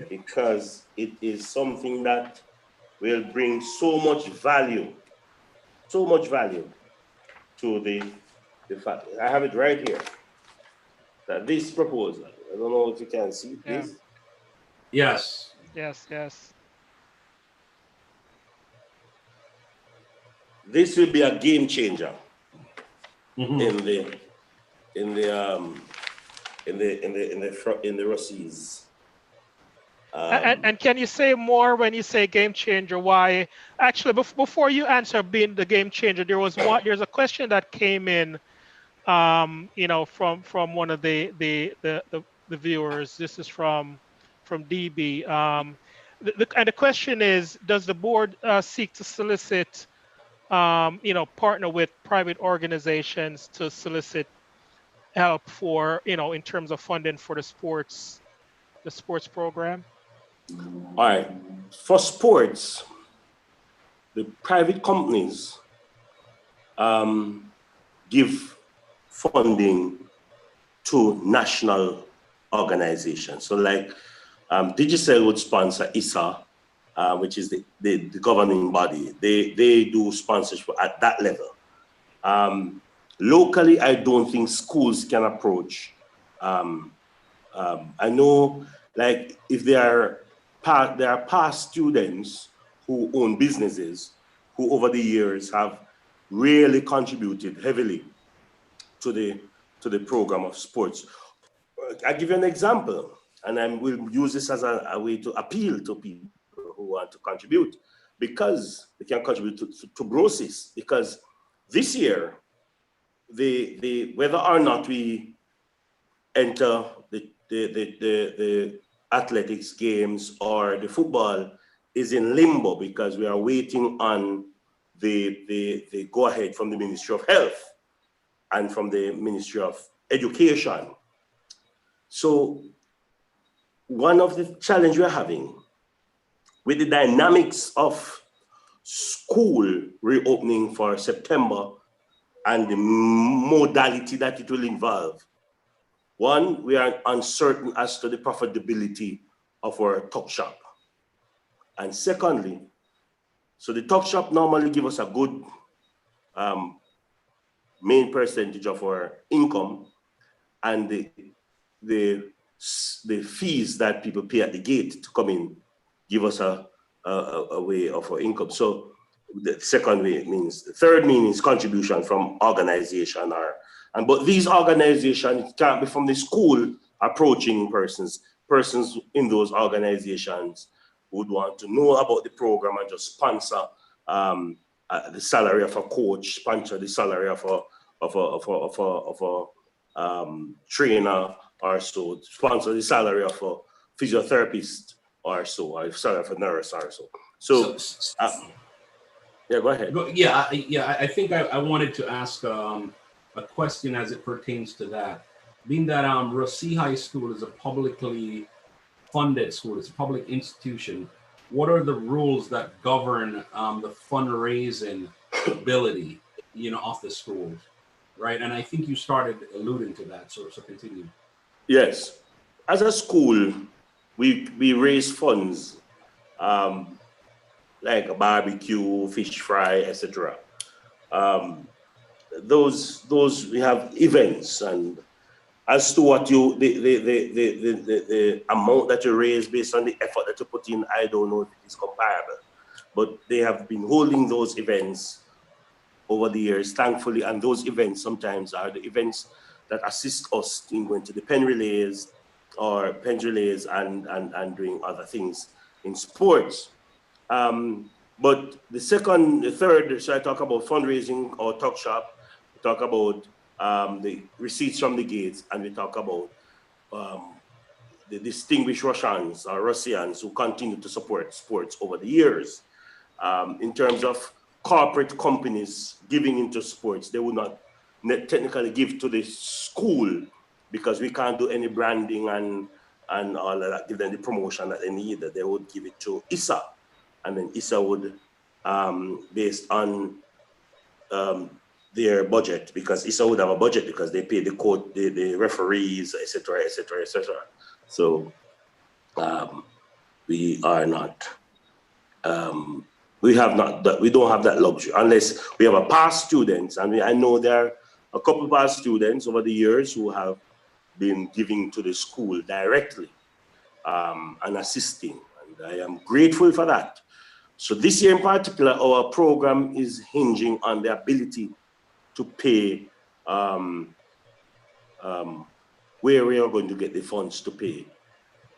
because it is something that will bring so much value to the fact. I have it right here, that this proposal, I don't know if you can see this. Yes. Yes. This will be a game changer Mm-hmm. in the Ruseas. And can you say more when you say game changer? Why? Actually, before you answer being the game changer, there's a question that came in, from one of the viewers. This is from DB. And the question is, does the board seek to solicit, partner with private organizations to solicit help for, in terms of funding for the sports program? All right, for sports, the private companies give funding to national organizations. So like Digicel would sponsor ISA, which is the governing body. They do sponsorship at that level. Locally, I don't think schools can approach. I know, like, if there are past students who own businesses who over the years have really contributed heavily to the program of sports. I'll give you an example, and I will use this as a way to appeal to people who want to contribute, because they can contribute to Brosis. Because this year, the whether or not we enter the athletics games or the football is in limbo, because we are waiting on the go ahead from the Ministry of Health and from the Ministry of Education. So one of the challenges we're having with the dynamics of school reopening for September and the modality that it will involve, one, we are uncertain as to the profitability of our tuck shop. And secondly, So the tuck shop normally give us a good main percentage of our income, and the fees that people pay at the gate to come in give us a way of our income. So the second way means, the third meaning is contribution from organization, but these organizations can't be from the school approaching persons in those organizations would want to know about the program and just sponsor the salary of a coach, sponsor the salary of a trainer or so, sponsor the salary of a physiotherapist or so, or salary of a nurse or so. So yeah, go ahead. I think I wanted to ask a question as it pertains to that. Being that Rusea High School is a publicly funded school, it's a public institution, what are the rules that govern the fundraising ability, of the schools, right? And I think you started alluding to that, so continue. Yes, as a school, we raise funds, like a barbecue, fish fry, etc. Those we have events, and as to what the amount that you raise based on the effort that you put in, I don't know if it is comparable, but they have been holding those events over the years, thankfully, and those events sometimes are the events that assist us in going to the pen relays and doing other things in sports. But the third, so I talk about fundraising or talk shop, we talk about the receipts from the gates, and we talk about the distinguished Russians or Ruseans who continue to support sports over the years. In terms of corporate companies giving into sports, they would not technically give to the school because we can't do any branding and all of that, give them the promotion that they need. That they would give it to ISA, and then ISA would, based on their budget, because ISA would have a budget because they pay the court, the referees, etc., etc., etc. So we are not. We don't have that luxury unless we have a past students, and I know there are a couple of past students over the years who have been giving to the school directly and assisting, and I am grateful for that. So this year in particular, our program is hinging on the ability to pay where we are going to get the funds to pay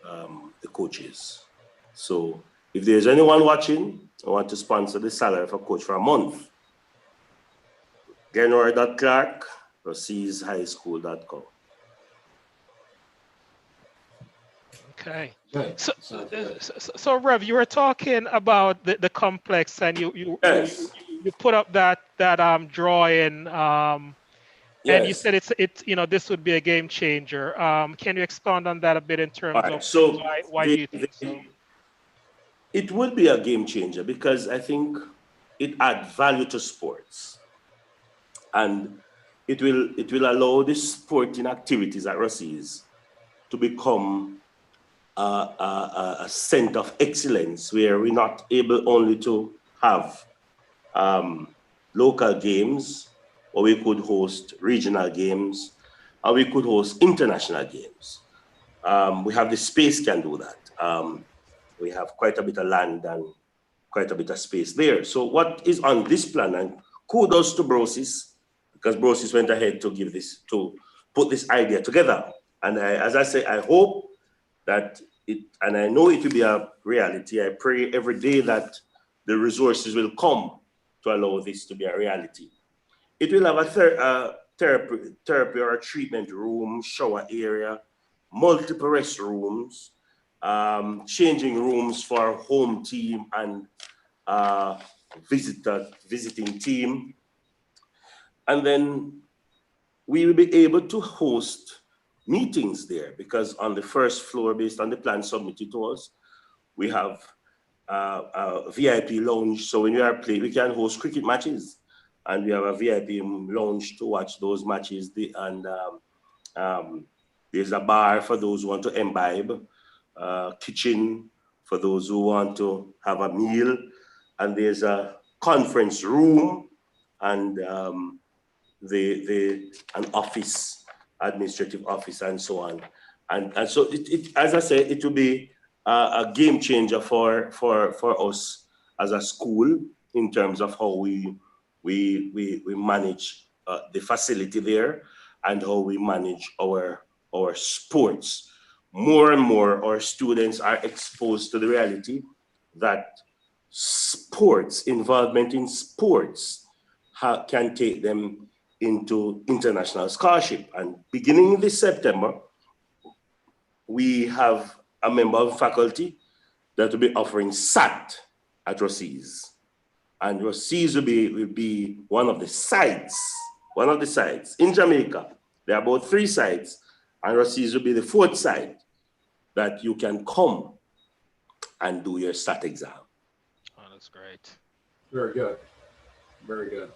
the coaches. So if there's anyone watching, I want to sponsor the salary of a coach for a month. Glenroy Clarke, Ruseashighschool.com. Okay. So Rev, you were talking about the complex, and you put up that drawing, and you said it's this would be a game changer. Can you expand on that a bit in terms of why do you think so? It would be a game changer because I think it adds value to sports, and it will allow the sporting activities at Ruseas to become a center of excellence where we're not able only to have local games, or we could host regional games, or we could host international games. We have the space can do that. We have quite a bit of land and quite a bit of space there. So what is on this plan, and kudos to Brosis, because Brosis went ahead to put this idea together. And as I say, I hope that and I know it will be a reality. I pray every day that the resources will come to allow this to be a reality. It will have a therapy or a treatment room, shower area, multiple restrooms, changing rooms for home team and visiting team. And then we will be able to host meetings there, because on the first floor, based on the plan submitted to us, we have a VIP lounge. So when we are playing, we can host cricket matches, and we have a VIP lounge to watch those matches. And there's a bar for those who want to imbibe, kitchen for those who want to have a meal, and there's a conference room and an office, administrative office, and so on. And so as I say, it will be a game changer for us as a school in terms of how we manage the facility there and how we manage our sports. More and more our students are exposed to the reality that sports, involvement in sports can take them into international scholarship. And beginning this September, we have a member of faculty that will be offering SAT at Ruseas. And Ruseas will be one of the sites in Jamaica. There are about 3 sites, and Ruseas will be the 4th site that you can come and do your SAT exam. Oh, that's great. Very good. Very good.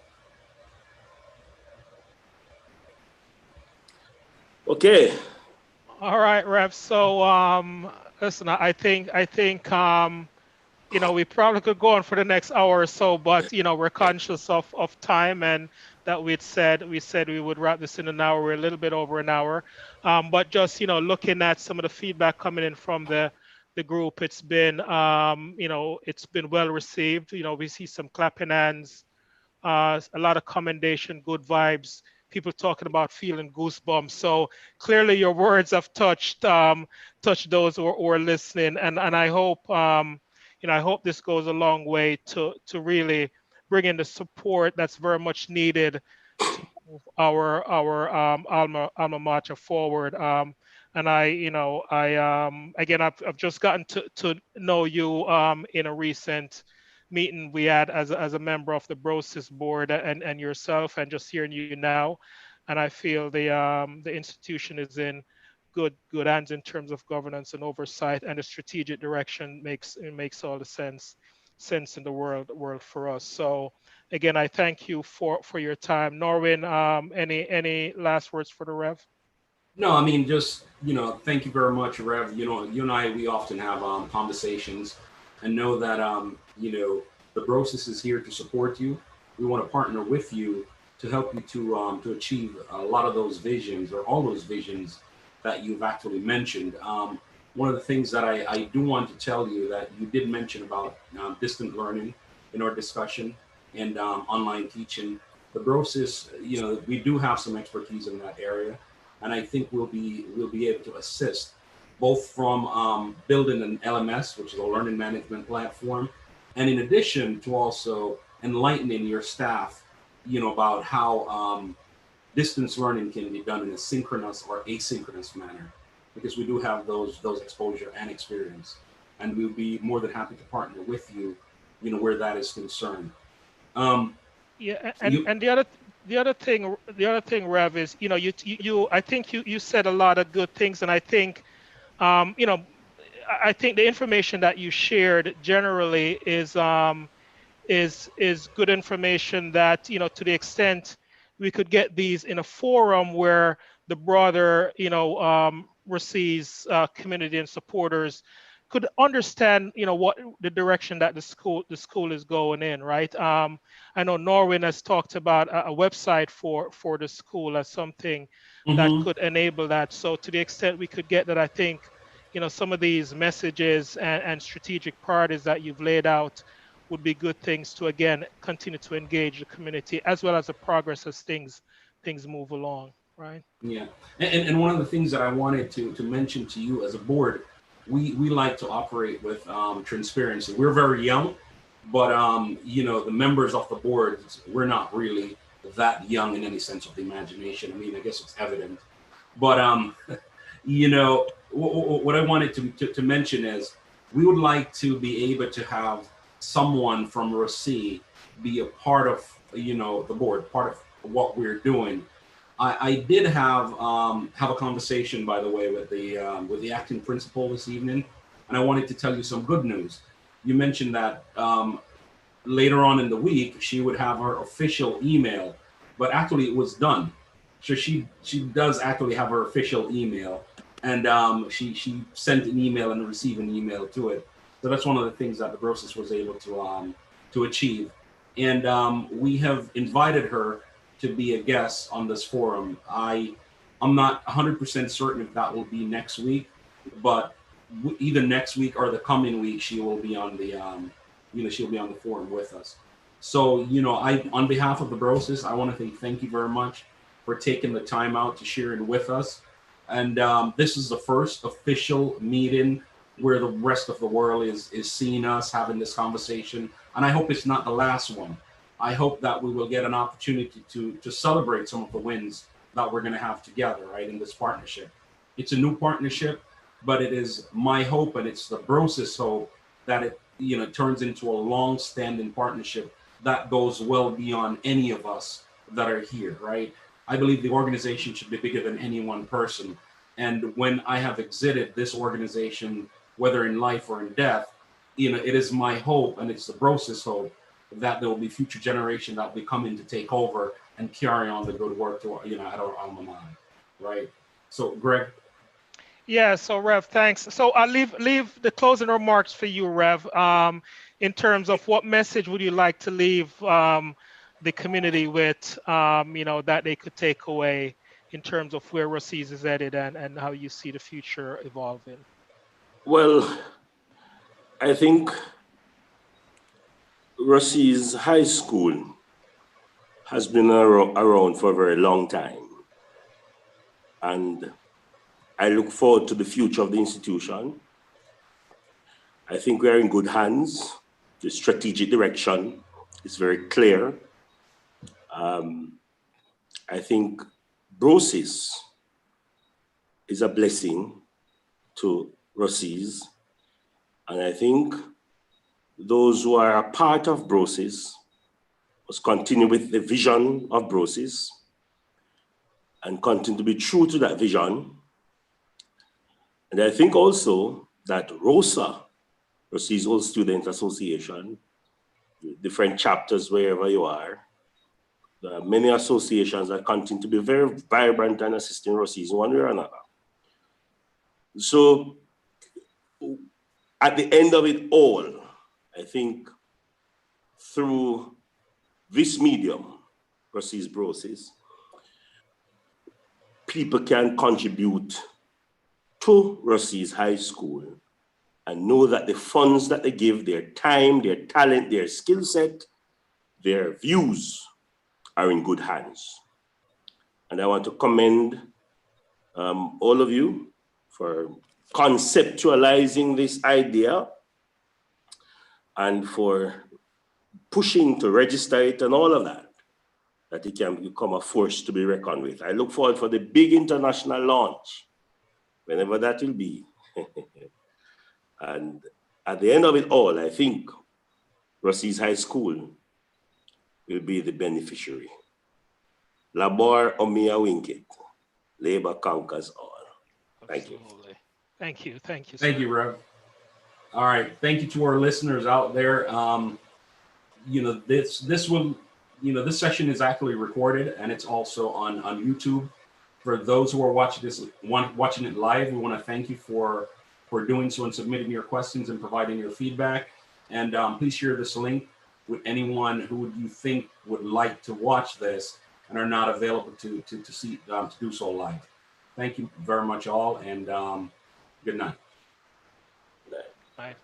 Okay. All right, Rev. So, listen, I think, you know, we probably could go on for the next hour or so, but, you know, we're conscious of time, and that we said we would wrap this in an hour. We're a little bit over an hour. But just, you know, looking at some of the feedback coming in from the group, it's been, you know, it's been well received. You know, we see some clapping hands, a lot of commendation, good vibes, people talking about feeling goosebumps. So clearly your words have touched those who are listening. And I hope, you know, I hope this goes a long way to really bring in the support that's very much needed to move our alma mater forward. And I, you know, again, I've just gotten to know you in a recent meeting we had as a member of the Brosis board, and yourself, and just hearing you now, and I feel the institution is in good hands in terms of governance and oversight, and the strategic direction makes all the sense in the world for us. So again, I thank you for your time. Norwin, any last words for the Rev? No, I mean, just, you know, thank you very much, Rev. You know, you and I, we often have conversations, and know that, you know, the Brosis is here to support you. We want to partner with you to help you to achieve a lot of those visions, or all those visions that you've actually mentioned. One of the things that I do want to tell you, that you did mention about distant learning in our discussion, and online teaching. The Brosis, you know, we do have some expertise in that area, and I think we'll be able to assist both from building an LMS, which is a learning management platform, and in addition to also enlightening your staff, you know, about how distance learning can be done in a synchronous or asynchronous manner, because we do have those exposure and experience, and we'll be more than happy to partner with you, you know, where that is concerned. Yeah, and the other thing, Rev, is, you know, you I think you said a lot of good things, and I think, you know, I think the information that you shared generally is good information that, you know, to the extent we could get these in a forum where the broader, you know, Ruseas community and supporters could understand, you know, what the direction that the school is going in, right? I know Norwin has talked about a website for the school as something that could enable that. So to the extent we could get that, I think, you know, some of these messages and strategic priorities that you've laid out would be good things to, again, continue to engage the community, as well as the progress as things move along, right? Yeah, and one of the things that I wanted to mention to you as a board, we like to operate with transparency. We're very young, but you know, the members of the board, we're not really that young in any sense of the imagination. I mean, I guess it's evident, but you know, what I wanted to mention is, we would like to be able to have someone from Rusea be a part of, you know, the board, part of what we're doing. I did have a conversation, by the way, with the acting principal this evening, and I wanted to tell you some good news. You mentioned that later on in the week she would have her official email, but actually it was done. So she does actually have her official email, and she sent an email and received an email to it. So that's one of the things that the Brosis was able to to achieve. And we have invited her to be a guest on this forum. I'm not 100% certain if that will be next week, but either next week or the coming week, she will be on the, she'll be on the forum with us. So, on behalf of the Brosis, I want to thank you very much for taking the time out to share it with us. And this is the first official meeting where the rest of the world is seeing us having this conversation. And I hope it's not the last one. I hope that we will get an opportunity to celebrate some of the wins that we're going to have together, right, in this partnership. It's a new partnership, but it is my hope, and it's the Brosis hope, that it turns into a long-standing partnership that goes well beyond any of us that are here, right? I believe the organization should be bigger than any one person. And when I have exited this organization, whether in life or in death, it is my hope, and it's the Brosis hope, that there will be future generation that will be coming to take over and carry on the good work to at our alma mater, right? So, Greg. Yeah, so Rev, thanks. So I'll leave the closing remarks for you, Rev. In terms of what message would you like to leave the community with, that they could take away in terms of where Ruseas is headed and how you see the future evolving? Well, I think Ruseas High School has been around for a very long time. And I look forward to the future of the institution. I think we are in good hands. The strategic direction is very clear. I think Brosis is a blessing to Ruseas. And I think those who are a part of Brosis must continue with the vision of Brosis and continue to be true to that vision. And I think also that Rusea, Ruseas Old Student Association, different chapters wherever you are, there are many associations that continue to be very vibrant and assisting Ruseas one way or another. So at the end of it all, I think through this medium, Ruseas Brosis, people can contribute to Ruseas High School and know that the funds that they give, their time, their talent, their skill set, their views are in good hands. And I want to commend all of you for conceptualizing this idea and for pushing to register it and all of that, that it can become a force to be reckoned with. I look forward for the big international launch, whenever that will be. And at the end of it all, I think Ruseas High School will be the beneficiary. Labor omnia vincit. Labor conquers all. Thank you. Thank you. Thank you, sir. Thank you, Rev. All right. Thank you to our listeners out there. This session is actually recorded, and it's also on YouTube. For those who are watching it live, we want to thank you for doing so and submitting your questions and providing your feedback. And please share this link with anyone who you think would like to watch this and are not available to do so live. Thank you very much all, and good night. Bye.